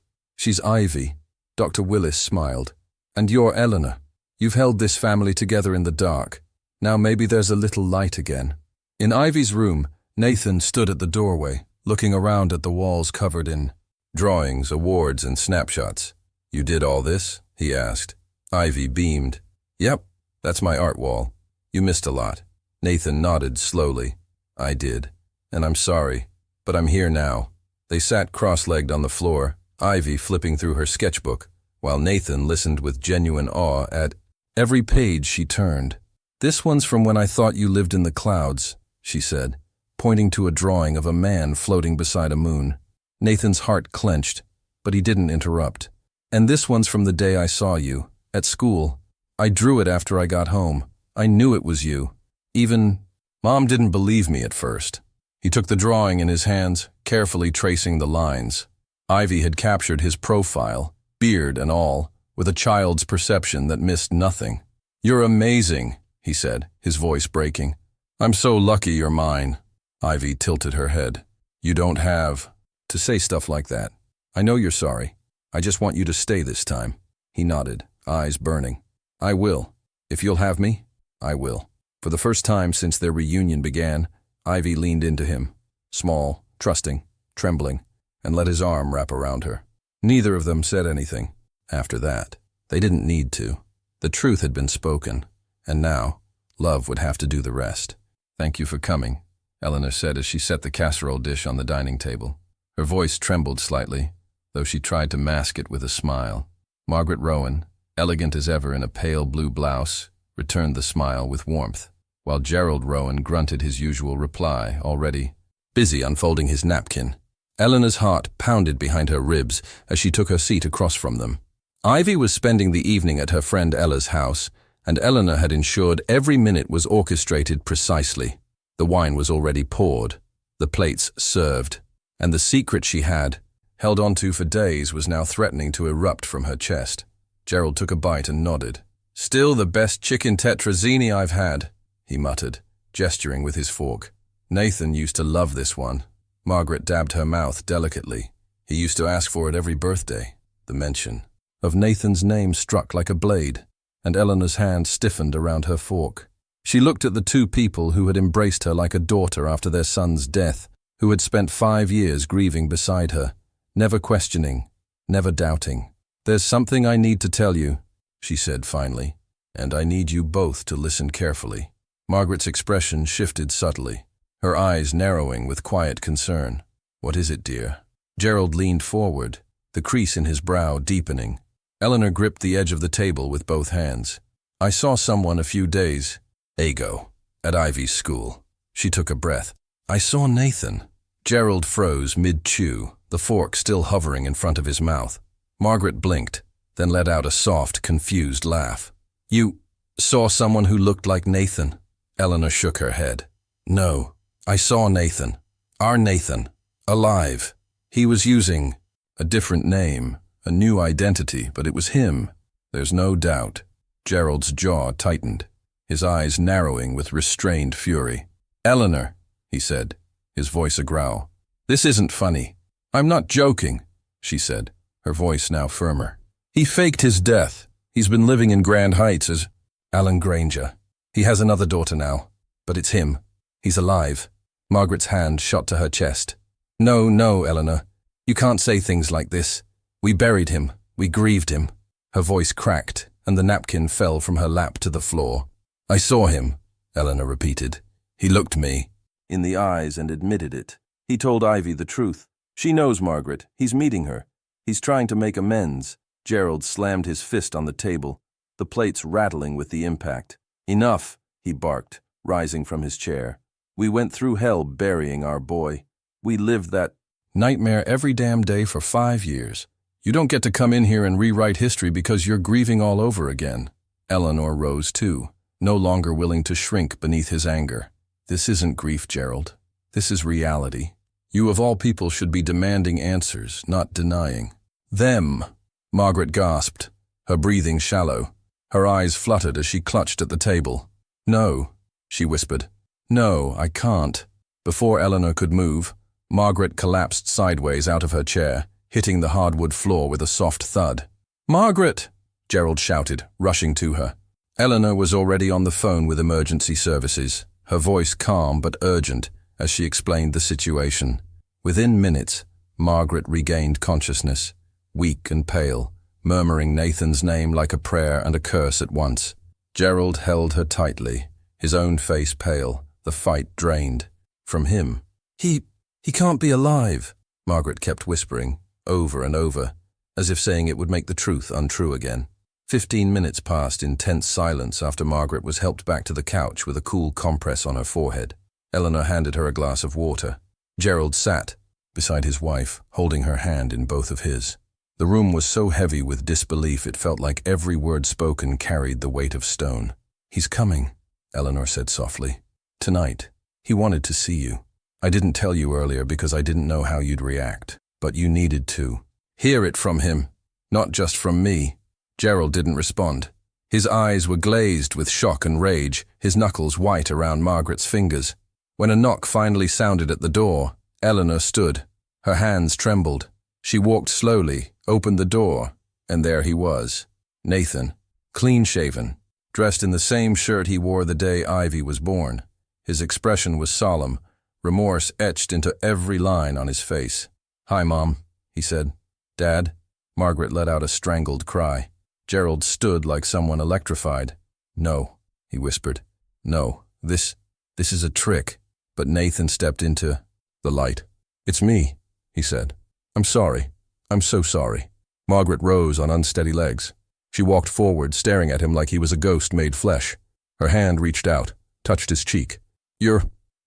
Ivy. Dr. Willis smiled. And you're Eleanor. You've held this family together in the dark. Now maybe there's a little light again. In Ivy's room, Nathan stood at the doorway, looking around at the walls covered in drawings, awards, and snapshots. You did all this? He asked. Ivy beamed. Yep, that's my art wall. You missed a lot. Nathan nodded slowly. I did. And I'm sorry, but I'm here now. They sat cross-legged on the floor, Ivy flipping through her sketchbook, while Nathan listened with genuine awe at every page she turned. This one's from when I thought you lived in the clouds, she said, pointing to a drawing of a man floating beside a moon. Nathan's heart clenched, but he didn't interrupt. And this one's from the day I saw you, at school. I drew it after I got home. I knew it was you. Even Mom didn't believe me at first. He took the drawing in his hands, carefully tracing the lines. Ivy had captured his profile, beard and all, with a child's perception that missed nothing. You're amazing, he said, his voice breaking. I'm so lucky you're mine. Ivy tilted her head. You don't have to say stuff like that. I know you're sorry. I just want you to stay this time. He nodded, eyes burning. I will. If you'll have me, I will. For the first time since their reunion began, Ivy leaned into him, small, trusting, trembling, and let his arm wrap around her. Neither of them said anything. After that, they didn't need to. The truth had been spoken, and now, love would have to do the rest. Thank you for coming, Eleanor said as she set the casserole dish on the dining table. Her voice trembled slightly, though she tried to mask it with a smile. Margaret Rowen, elegant as ever in a pale blue blouse, returned the smile with warmth, while Gerald Rowen grunted his usual reply, already busy unfolding his napkin. Eleanor's heart pounded behind her ribs as she took her seat across from them. Ivy was spending the evening at her friend Ella's house, and Eleanor had ensured every minute was orchestrated precisely. The wine was already poured, the plates served, and the secret she had held onto for days was now threatening to erupt from her chest. Gerald took a bite and nodded. Still the best chicken tetrazzini I've had, he muttered, gesturing with his fork. Nathan used to love this one. Margaret dabbed her mouth delicately. He used to ask for it every birthday. The mention of Nathan's name struck like a blade, and Eleanor's hand stiffened around her fork. She looked at the two people who had embraced her like a daughter after their son's death, who had spent 5 years grieving beside her, never questioning, never doubting. There's something I need to tell you, she said finally, and I need you both to listen carefully. Margaret's expression shifted subtly, her eyes narrowing with quiet concern. What is it, dear? Gerald leaned forward, the crease in his brow deepening. Eleanor gripped the edge of the table with both hands. I saw someone a few days ago at Ivy's school. She took a breath. I saw Nathan. Gerald froze mid-chew, the fork still hovering in front of his mouth. Margaret blinked, then let out a soft, confused laugh. You saw someone who looked like Nathan? Eleanor shook her head. No, I saw Nathan. Our Nathan. Alive. He was using a different name, a new identity, but it was him. There's no doubt. Gerald's jaw tightened, his eyes narrowing with restrained fury. Eleanor, he said, his voice a growl. This isn't funny. I'm not joking, she said, her voice now firmer. He faked his death. He's been living in Grand Heights as Alan Granger. He has another daughter now, but it's him. He's alive. Margaret's hand shot to her chest. No, Eleanor. You can't say things like this. We buried him. We grieved him. Her voice cracked, and the napkin fell from her lap to the floor. I saw him, Eleanor repeated. He looked me in the eyes and admitted it. He told Ivy the truth. She knows Margaret. He's meeting her. He's trying to make amends. Gerald slammed his fist on the table. the plates rattling with the impact. "Enough," he barked, rising from his chair. "We went through hell burying our boy. We lived that nightmare every damn day for 5 years. You don't get to come in here and rewrite history because you're grieving all over again." Eleanor rose too, no longer willing to shrink beneath his anger. "This isn't grief, Gerald. This is reality. You of all people should be demanding answers, not denying." "Them," Margaret gasped, her breathing shallow. Her eyes fluttered as she clutched at the table. "No," she whispered. "No, I can't." Before Eleanor could move, Margaret collapsed sideways out of her chair, hitting the hardwood floor with a soft thud. "Margaret!" Gerald shouted, rushing to her. Eleanor was already on the phone with emergency services, her voice calm but urgent as she explained the situation. Within minutes, Margaret regained consciousness, weak and pale, murmuring Nathan's name like a prayer and a curse at once. Gerald held her tightly, his own face pale, the fight drained. From him. He can't be alive," Margaret kept whispering, over and over, as if saying it would make the truth untrue again. 15 minutes passed in tense silence after Margaret was helped back to the couch with a cool compress on her forehead. Eleanor handed her a glass of water. Gerald sat beside his wife, holding her hand in both of his. The room was so heavy with disbelief it felt like every word spoken carried the weight of stone. "He's coming," Eleanor said softly. "Tonight. He wanted to see you. I didn't tell you earlier because I didn't know how you'd react, but you needed to. Hear it from him, not just from me." Gerald didn't respond. His eyes were glazed with shock and rage, his knuckles white around Margaret's fingers. When a knock finally sounded at the door, Eleanor stood. Her hands trembled. She walked slowly, opened the door, and there he was. Nathan, clean-shaven, dressed in the same shirt he wore the day Ivy was born. His expression was solemn, remorse etched into every line on his face. "Hi, Mom," he said. "Dad?" Margaret let out a strangled cry. Gerald stood like someone electrified. "No," he whispered. "No, this is a trick." But Nathan stepped into the light. "It's me," he said. "I'm sorry. I'm so sorry." Margaret rose on unsteady legs. She walked forward, staring at him like he was a ghost made flesh. Her hand reached out, touched his cheek. You're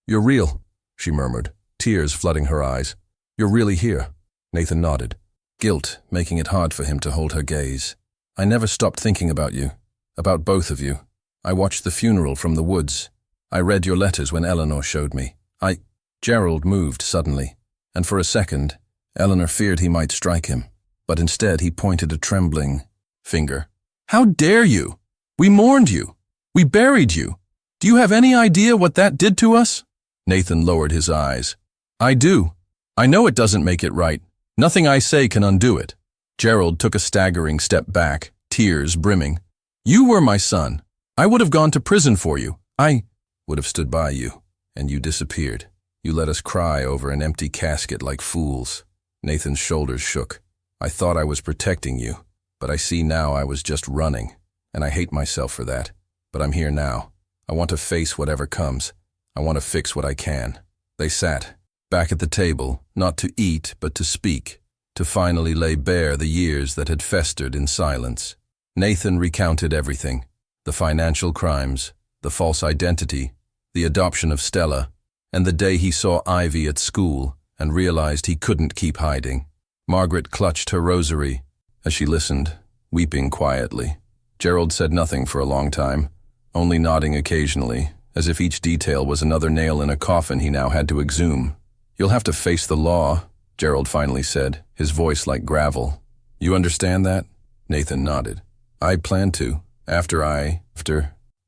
real," she murmured, tears flooding her eyes. "You're really here." Nathan nodded, guilt making it hard for him to hold her gaze. "I never stopped thinking about you, about both of you. I watched the funeral from the woods. I read your letters when Eleanor showed me. Gerald moved suddenly, and for a second, Eleanor feared he might strike him, but instead he pointed a trembling finger. "How dare you? We mourned you. We buried you. Do you have any idea what that did to us?" Nathan lowered his eyes. "I do. I know it doesn't make it right. Nothing I say can undo it." Gerald took a staggering step back, tears brimming. "You were my son. I would have gone to prison for you. I would have stood by you, and you disappeared. You let us cry over an empty casket like fools." Nathan's shoulders shook. "I thought I was protecting you, but I see now I was just running, and I hate myself for that. But I'm here now. I want to face whatever comes. I want to fix what I can." They sat, back at the table, not to eat but to speak, to finally lay bare the years that had festered in silence. Nathan recounted everything: the financial crimes, the false identity, the adoption of Stella, and the day he saw Ivy at school and realized he couldn't keep hiding. Margaret clutched her rosary as she listened, weeping quietly. Gerald said nothing for a long time, only nodding occasionally, as if each detail was another nail in a coffin he now had to exhume. "You'll have to face the law," Gerald finally said, his voice like gravel. "You understand that?" Nathan nodded. "I plan to, after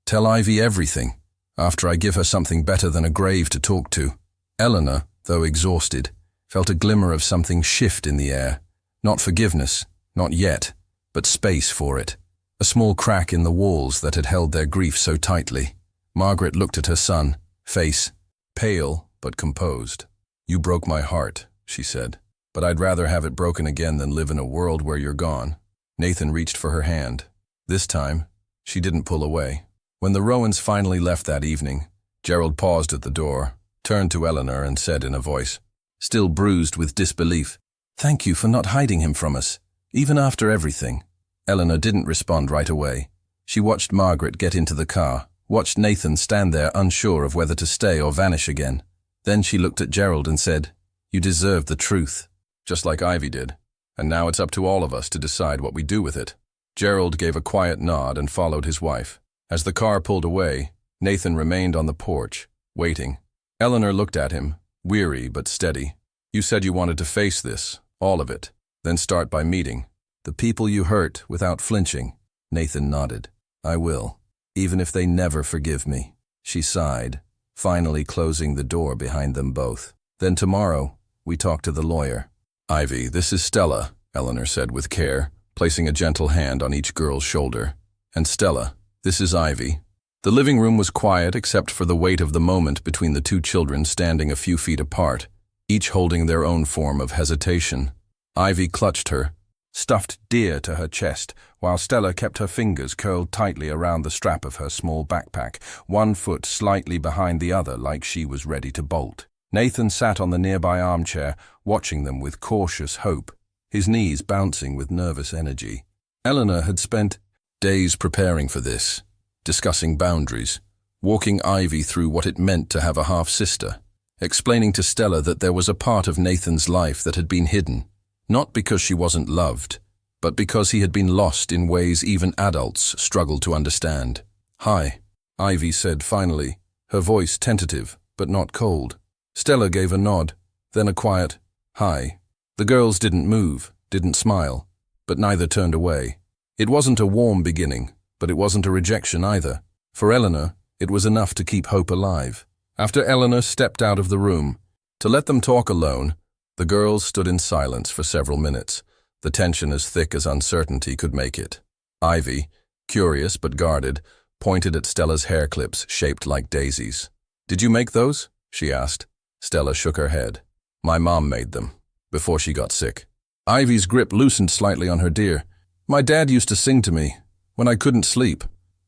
tell Ivy everything, after I give her something better than a grave to talk to." Eleanor, though exhausted, felt a glimmer of something shift in the air. Not forgiveness, not yet, but space for it. A small crack in the walls that had held their grief so tightly. Margaret looked at her son, face pale but composed. "You broke my heart," she said, "but I'd rather have it broken again than live in a world where you're gone." Nathan reached for her hand. This time, she didn't pull away. When the Rowens finally left that evening, Gerald paused at the door, turned to Eleanor and said in a voice still bruised with disbelief, "Thank you for not hiding him from us, even after everything." Eleanor didn't respond right away. She watched Margaret get into the car, watched Nathan stand there unsure of whether to stay or vanish again. Then she looked at Gerald and said, "You deserve the truth." Just like Ivy did. And now it's up to all of us to decide what we do with it. Gerald gave a quiet nod and followed his wife. As the car pulled away, Nathan remained on the porch, waiting. Eleanor looked at him, weary but steady. "You said you wanted to face this, all of it, then start by meeting the people you hurt without flinching." Nathan nodded. "I will, even if they never forgive me." She sighed, finally closing the door behind them both. "Then tomorrow, we talk to the lawyer." "Ivy, this is Stella," Eleanor said with care, placing a gentle hand on each girl's shoulder. "And Stella, this is Ivy." The living room was quiet except for the weight of the moment between the two children standing a few feet apart, each holding their own form of hesitation. Ivy clutched her, stuffed dear to her chest, while Stella kept her fingers curled tightly around the strap of her small backpack, one foot slightly behind the other like she was ready to bolt. Nathan sat on the nearby armchair, watching them with cautious hope, his knees bouncing with nervous energy. Eleanor had spent days preparing for this, discussing boundaries, walking Ivy through what it meant to have a half-sister, explaining to Stella that there was a part of Nathan's life that had been hidden, not because she wasn't loved, but because he had been lost in ways even adults struggled to understand. "Hi," Ivy said finally, her voice tentative but not cold. Stella gave a nod, then a quiet, "Hi." The girls didn't move, didn't smile, but neither turned away. It wasn't a warm beginning, but it wasn't a rejection either. For Eleanor, it was enough to keep hope alive. After Eleanor stepped out of the room, to let them talk alone, the girls stood in silence for several minutes, the tension as thick as uncertainty could make it. Ivy, curious but guarded, pointed at Stella's hair clips shaped like daisies. "Did you make those?" she asked. Stella shook her head. "My mom made them, before she got sick." Ivy's grip loosened slightly on her dear. "My dad used to sing to me, when I couldn't sleep.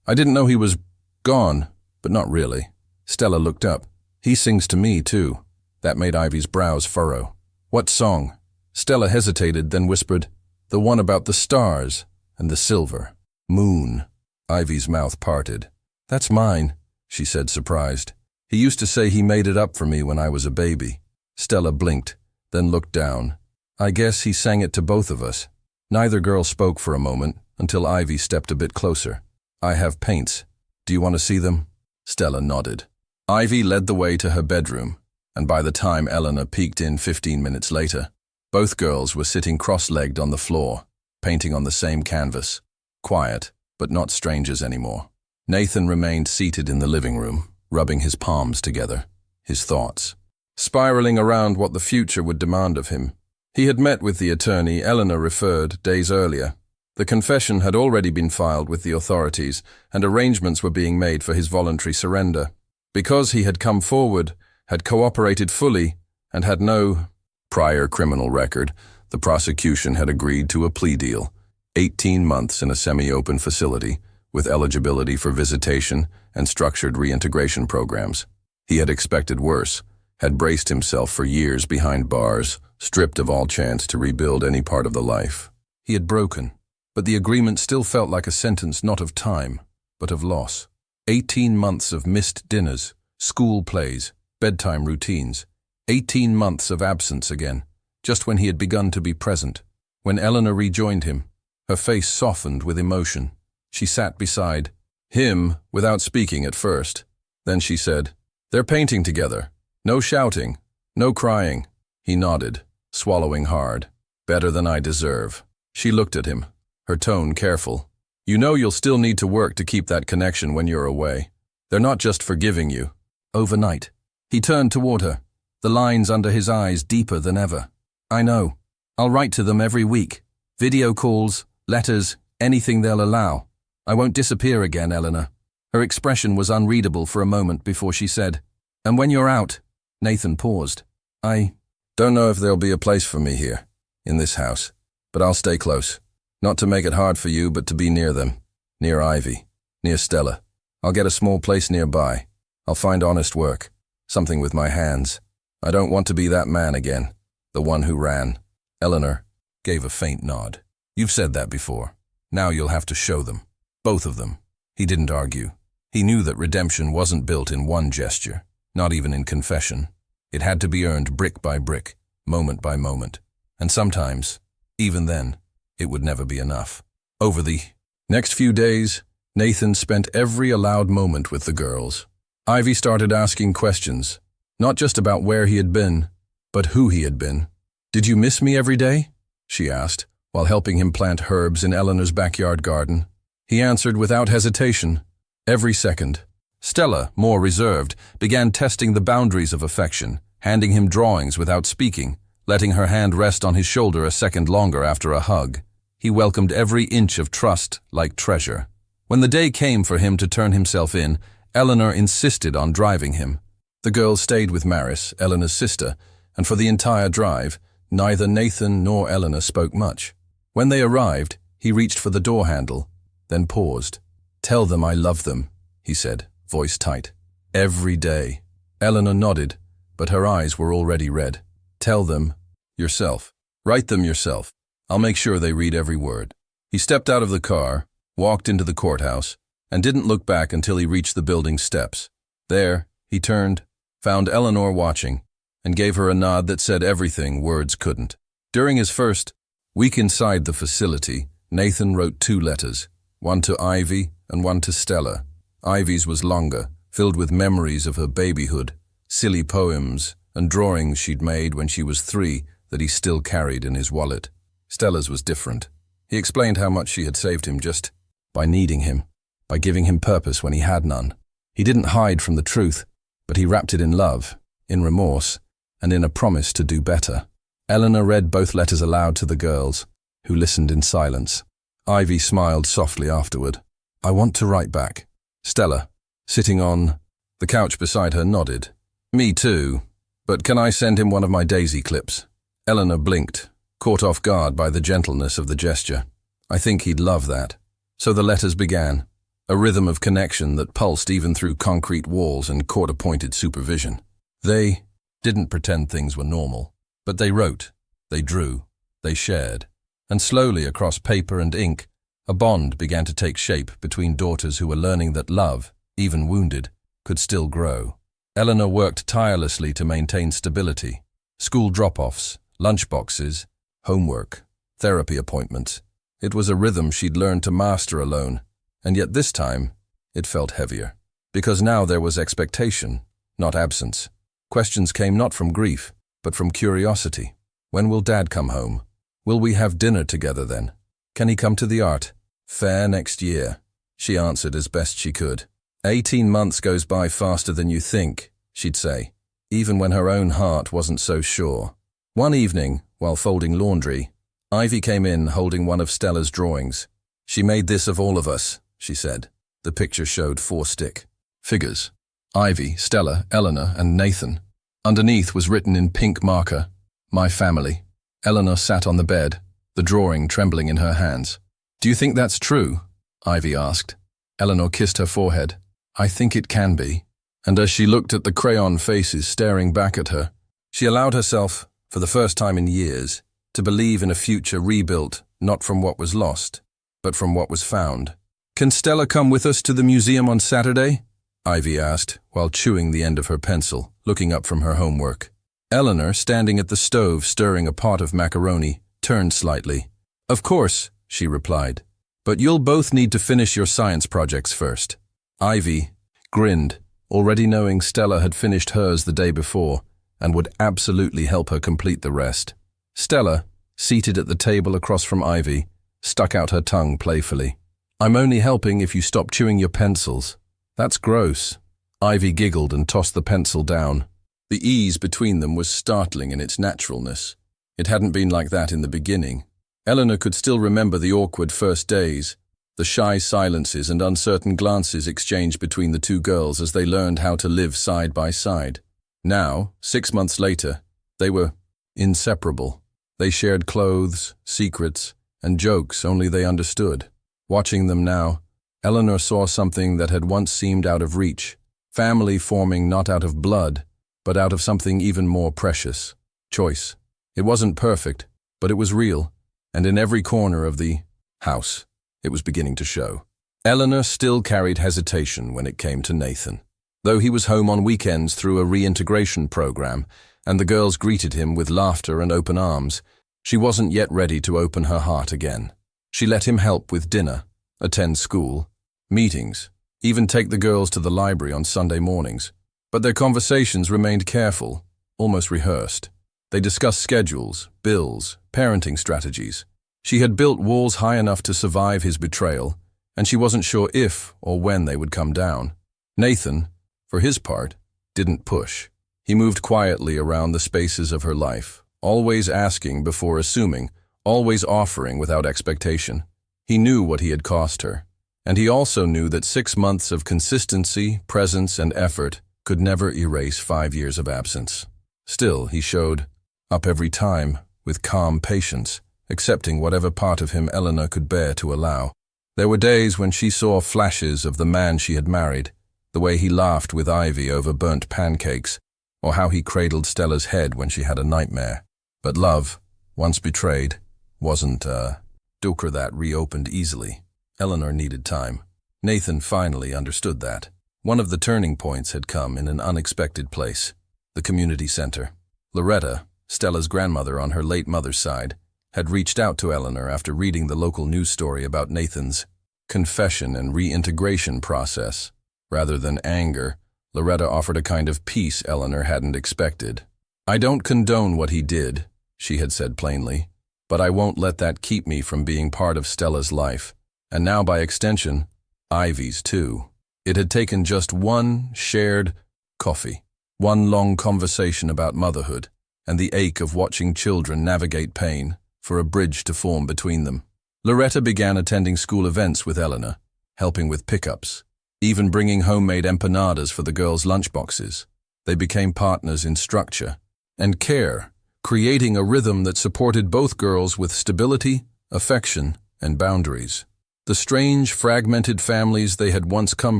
I didn't know he was gone, but not really." Stella looked up. "He sings to me, too." That made Ivy's brows furrow. "What song?" Stella hesitated, then whispered, "The one about the stars and the silver. Moon." Ivy's mouth parted. "That's mine," she said, surprised. "He used to say he made it up for me when I was a baby." Stella blinked, then looked down. "I guess he sang it to both of us." Neither girl spoke for a moment, until Ivy stepped a bit closer. "I have paints. Do you want to see them?" Stella nodded. Ivy led the way to her bedroom, and by the time Eleanor peeked in 15 minutes later, both girls were sitting cross-legged on the floor, painting on the same canvas. Quiet, but not strangers anymore. Nathan remained seated in the living room, rubbing his palms together, his thoughts spiraling around what the future would demand of him. He had met with the attorney Eleanor referred days earlier. The confession had already been filed with the authorities, and arrangements were being made for his voluntary surrender. Because he had come forward, had cooperated fully, and had no prior criminal record, the prosecution had agreed to a plea deal, 18 months in a semi-open facility, with eligibility for visitation and structured reintegration programs. He had expected worse, had braced himself for years behind bars, stripped of all chance to rebuild any part of the life. He had broken, but the agreement still felt like a sentence not of time, but of loss. 18 months of missed dinners, school plays, bedtime routines. 18 months of absence again, just when he had begun to be present. When Eleanor rejoined him, her face softened with emotion. She sat beside him without speaking at first. Then she said, "They're painting together. No shouting, no crying." He nodded, swallowing hard. "Better than I deserve." She looked at him, her tone careful. "You know you'll still need to work to keep that connection when you're away. They're not just forgiving you." Overnight. He turned toward her, the lines under his eyes deeper than ever. "I know. I'll write to them every week. Video calls, letters, anything they'll allow. I won't disappear again, Eleanor." Her expression was unreadable for a moment before she said, "And when you're out?" Nathan paused. "I don't know if there'll be a place for me here, in this house, but I'll stay close. Not to make it hard for you, but to be near them, near Ivy, near Stella. I'll get a small place nearby. I'll find honest work, something with my hands. I don't want to be that man again, the one who ran." Eleanor gave a faint nod. "You've said that before. Now you'll have to show them, both of them." He didn't argue. He knew that redemption wasn't built in one gesture, not even in confession. It had to be earned brick by brick, moment by moment. And sometimes, even then, it would never be enough. Over the next few days, Nathan spent every allowed moment with the girls. Ivy started asking questions, not just about where he had been, but who he had been. "Did you miss me every day?" she asked, while helping him plant herbs in Eleanor's backyard garden. He answered without hesitation, every second. Stella, more reserved, began testing the boundaries of affection, handing him drawings without speaking, letting her hand rest on his shoulder a second longer after a hug. He welcomed every inch of trust like treasure. When the day came for him to turn himself in, Eleanor insisted on driving him. The girls stayed with Maris, Eleanor's sister, and for the entire drive, neither Nathan nor Eleanor spoke much. When they arrived, he reached for the door handle, then paused. "Tell them I love them," he said, voice tight. "Every day." Eleanor nodded, but her eyes were already red. "Tell them yourself. Write them yourself. I'll make sure they read every word." He stepped out of the car, walked into the courthouse, and didn't look back until he reached the building's steps. There, he turned, found Eleanor watching, and gave her a nod that said everything words couldn't. During his first week inside the facility, Nathan wrote 2 letters, one to Ivy and one to Stella. Ivy's was longer, filled with memories of her babyhood, silly poems and drawings she'd made when she was 3 that he still carried in his wallet. Stella's was different. He explained how much she had saved him just by needing him, by giving him purpose when he had none. He didn't hide from the truth, but he wrapped it in love, in remorse, and in a promise to do better. Eleanor read both letters aloud to the girls, who listened in silence. Ivy smiled softly afterward. "I want to write back." Stella, sitting on the couch beside her, nodded. "Me too, but can I send him one of my daisy clips?" Eleanor blinked, caught off guard by the gentleness of the gesture. "I think he'd love that." So the letters began, a rhythm of connection that pulsed even through concrete walls and court-appointed supervision. They didn't pretend things were normal, but they wrote, they drew, they shared. And slowly across paper and ink, a bond began to take shape between daughters who were learning that love, even wounded, could still grow. Eleanor worked tirelessly to maintain stability. School drop-offs, lunchboxes, homework, therapy appointments. It was a rhythm she'd learned to master alone, and yet this time, it felt heavier. Because now there was expectation, not absence. Questions came not from grief, but from curiosity. When will Dad come home? Will we have dinner together then? Can he come to the art fair next year? She answered as best she could. 18 months goes by faster than you think, she'd say, even when her own heart wasn't so sure. One evening, while folding laundry, Ivy came in holding one of Stella's drawings. "She made this of all of us," she said. The picture showed 4 stick figures. Ivy, Stella, Eleanor, and Nathan. Underneath was written in pink marker, "My family." Eleanor sat on the bed, the drawing trembling in her hands. "Do you think that's true?" Ivy asked. Eleanor kissed her forehead. "I think it can be." And as she looked at the crayon faces staring back at her, she allowed herself, for the first time in years, to believe in a future rebuilt not from what was lost, but from what was found. "Can Stella come with us to the museum on Saturday?" Ivy asked, while chewing the end of her pencil, looking up from her homework. Eleanor, standing at the stove stirring a pot of macaroni, turned slightly. "Of course," she replied, "but you'll both need to finish your science projects first." Ivy grinned, already knowing Stella had finished hers the day before and would absolutely help her complete the rest. Stella, seated at the table across from Ivy, stuck out her tongue playfully. "I'm only helping if you stop chewing your pencils." "That's gross." Ivy giggled and tossed the pencil down. The ease between them was startling in its naturalness. It hadn't been like that in the beginning. Eleanor could still remember the awkward first days, the shy silences and uncertain glances exchanged between the 2 girls as they learned how to live side by side. Now, 6 months later, they were inseparable. They shared clothes, secrets, and jokes only they understood. Watching them now, Eleanor saw something that had once seemed out of reach. Family forming not out of blood, but out of something even more precious. Choice. It wasn't perfect, but it was real, and in every corner of the house, it was beginning to show. Eleanor still carried hesitation when it came to Nathan. Though he was home on weekends through a reintegration program, and the girls greeted him with laughter and open arms, she wasn't yet ready to open her heart again. She let him help with dinner, attend school, meetings, even take the girls to the library on Sunday mornings. But their conversations remained careful, almost rehearsed. They discussed schedules, bills, parenting strategies. She had built walls high enough to survive his betrayal, and she wasn't sure if or when they would come down. Nathan, for his part, didn't push. He moved quietly around the spaces of her life, always asking before assuming, always offering without expectation. He knew what he had cost her, and he also knew that 6 months of consistency, presence, and effort could never erase 5 years of absence. Still, he showed up every time, with calm patience, accepting whatever part of him Eleanor could bear to allow. There were days when she saw flashes of the man she had married, the way he laughed with Ivy over burnt pancakes, or how he cradled Stella's head when she had a nightmare. But love, once betrayed, wasn't a dooker that reopened easily. Eleanor needed time. Nathan finally understood that. One of the turning points had come in an unexpected place, the community center. Loretta, Stella's grandmother on her late mother's side, had reached out to Eleanor after reading the local news story about Nathan's confession and reintegration process. Rather than anger, Loretta offered a kind of peace Eleanor hadn't expected. "I don't condone what he did," she had said plainly, "but I won't let that keep me from being part of Stella's life, and now by extension, Ivy's too." It had taken just one shared coffee, one long conversation about motherhood, and the ache of watching children navigate pain, for a bridge to form between them. Loretta began attending school events with Eleanor, helping with pickups, even bringing homemade empanadas for the girls' lunchboxes. They became partners in structure and care, creating a rhythm that supported both girls with stability, affection, and boundaries. The strange, fragmented families they had once come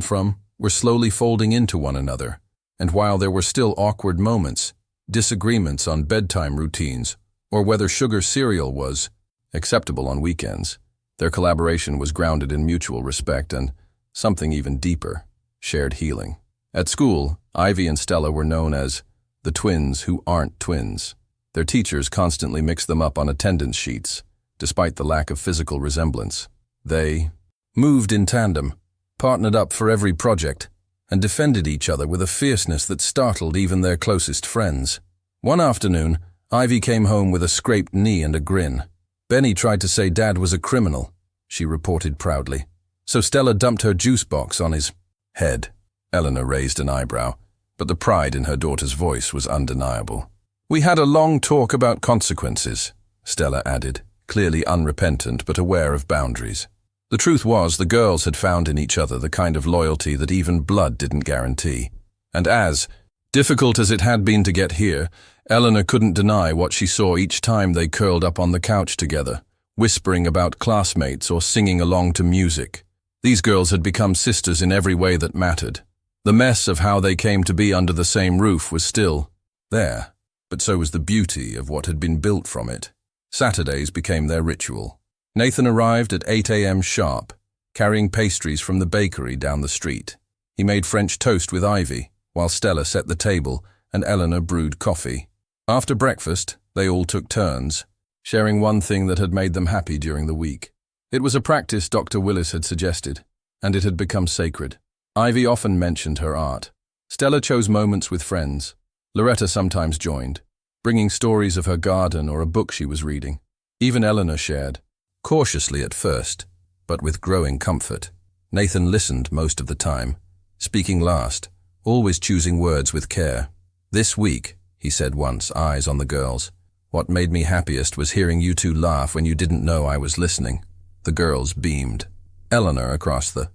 from were slowly folding into one another, and while there were still awkward moments, disagreements on bedtime routines, or whether sugar cereal was acceptable on weekends, their collaboration was grounded in mutual respect and something even deeper, shared healing. At school, Ivy and Stella were known as the twins who aren't twins. Their teachers constantly mixed them up on attendance sheets, despite the lack of physical resemblance. They moved in tandem, partnered up for every project, and defended each other with a fierceness that startled even their closest friends. One afternoon, Ivy came home with a scraped knee and a grin. "Benny tried to say Dad was a criminal," she reported proudly. "So Stella dumped her juice box on his head." Eleanor raised an eyebrow, but the pride in her daughter's voice was undeniable. "We had a long talk about consequences," Stella added, clearly unrepentant but aware of boundaries. The truth was, the girls had found in each other the kind of loyalty that even blood didn't guarantee. And as difficult as it had been to get here, Eleanor couldn't deny what she saw each time they curled up on the couch together, whispering about classmates or singing along to music. These girls had become sisters in every way that mattered. The mess of how they came to be under the same roof was still there, but so was the beauty of what had been built from it. Saturdays became their ritual. Nathan arrived at 8 a.m. sharp, carrying pastries from the bakery down the street. He made French toast with Ivy, while Stella set the table and Eleanor brewed coffee. After breakfast, they all took turns, sharing one thing that had made them happy during the week. It was a practice Dr. Willis had suggested, and it had become sacred. Ivy often mentioned her art. Stella chose moments with friends. Loretta sometimes joined, bringing stories of her garden or a book she was reading. Even Eleanor shared, cautiously at first, but with growing comfort. Nathan listened most of the time, speaking last, always choosing words with care. "This week," he said once, eyes on the girls, "what made me happiest was hearing you two laugh when you didn't know I was listening." The girls beamed. Eleanor, across the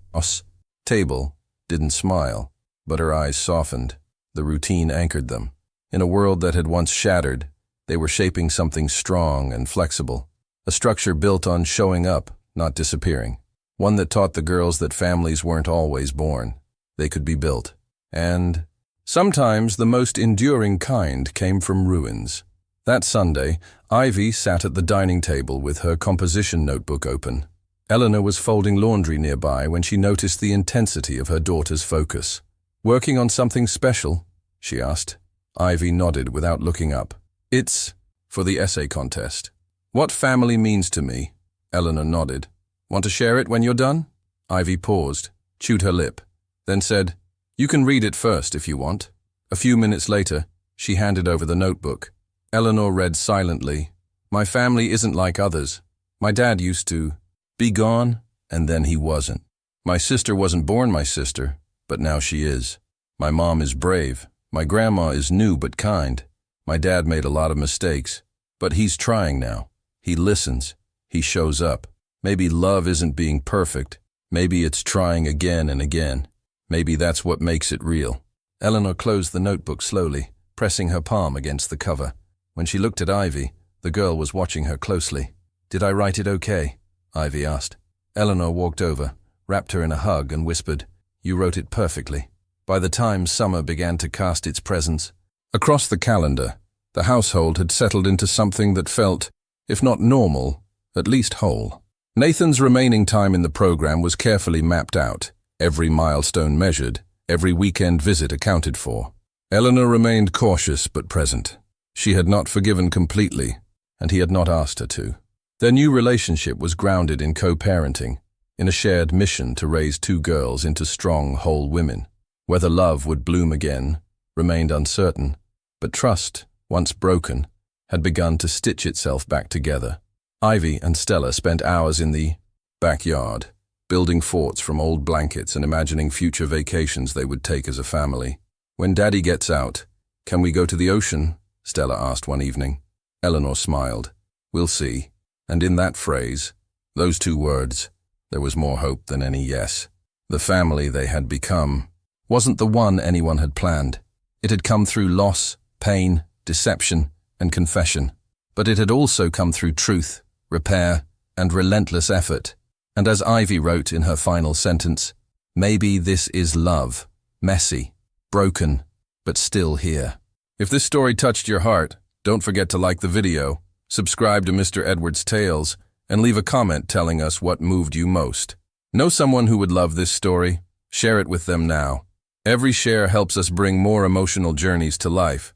table, didn't smile, but her eyes softened. The routine anchored them. In a world that had once shattered, they were shaping something strong and flexible, a structure built on showing up, not disappearing. One that taught the girls that families weren't always born. They could be built. And sometimes the most enduring kind came from ruins. That Sunday, Ivy sat at the dining table with her composition notebook open. Eleanor was folding laundry nearby when she noticed the intensity of her daughter's focus. "Working on something special?" she asked. Ivy nodded without looking up. "It's for the essay contest." "What family means to me?" Eleanor nodded. "Want to share it when you're done?" Ivy paused, chewed her lip, then said, "You can read it first if you want." A few minutes later, she handed over the notebook. Eleanor read silently. "My family isn't like others. My dad used to be gone, and then he wasn't. My sister wasn't born my sister, but now she is. My mom is brave. My grandma is new but kind. My dad made a lot of mistakes, but he's trying now. He listens. He shows up. Maybe love isn't being perfect. Maybe it's trying again and again. Maybe that's what makes it real." Eleanor closed the notebook slowly, pressing her palm against the cover. When she looked at Ivy, the girl was watching her closely. "Did I write it okay?" Ivy asked. Eleanor walked over, wrapped her in a hug and whispered, "You wrote it perfectly." By the time summer began to cast its presence, across the calendar, the household had settled into something that felt, if not normal, at least whole. Nathan's remaining time in the program was carefully mapped out, every milestone measured, every weekend visit accounted for. Eleanor remained cautious but present. She had not forgiven completely, and he had not asked her to. Their new relationship was grounded in co-parenting, in a shared mission to raise two girls into strong, whole women. Whether love would bloom again remained uncertain, but trust, once broken, had begun to stitch itself back together. Ivy and Stella spent hours in the backyard, building forts from old blankets and imagining future vacations they would take as a family. "When Daddy gets out, can we go to the ocean?" Stella asked one evening. Eleanor smiled. "We'll see." And in that phrase, those two words, there was more hope than any yes. The family they had become wasn't the one anyone had planned. It had come through loss, pain, deception, and confession. But it had also come through truth, repair, and relentless effort. And as Ivy wrote in her final sentence, "Maybe this is love, messy, broken, but still here." If this story touched your heart, don't forget to like the video, subscribe to Mr. Edward's Tales, and leave a comment telling us what moved you most. Know someone who would love this story? Share it with them now. Every share helps us bring more emotional journeys to life.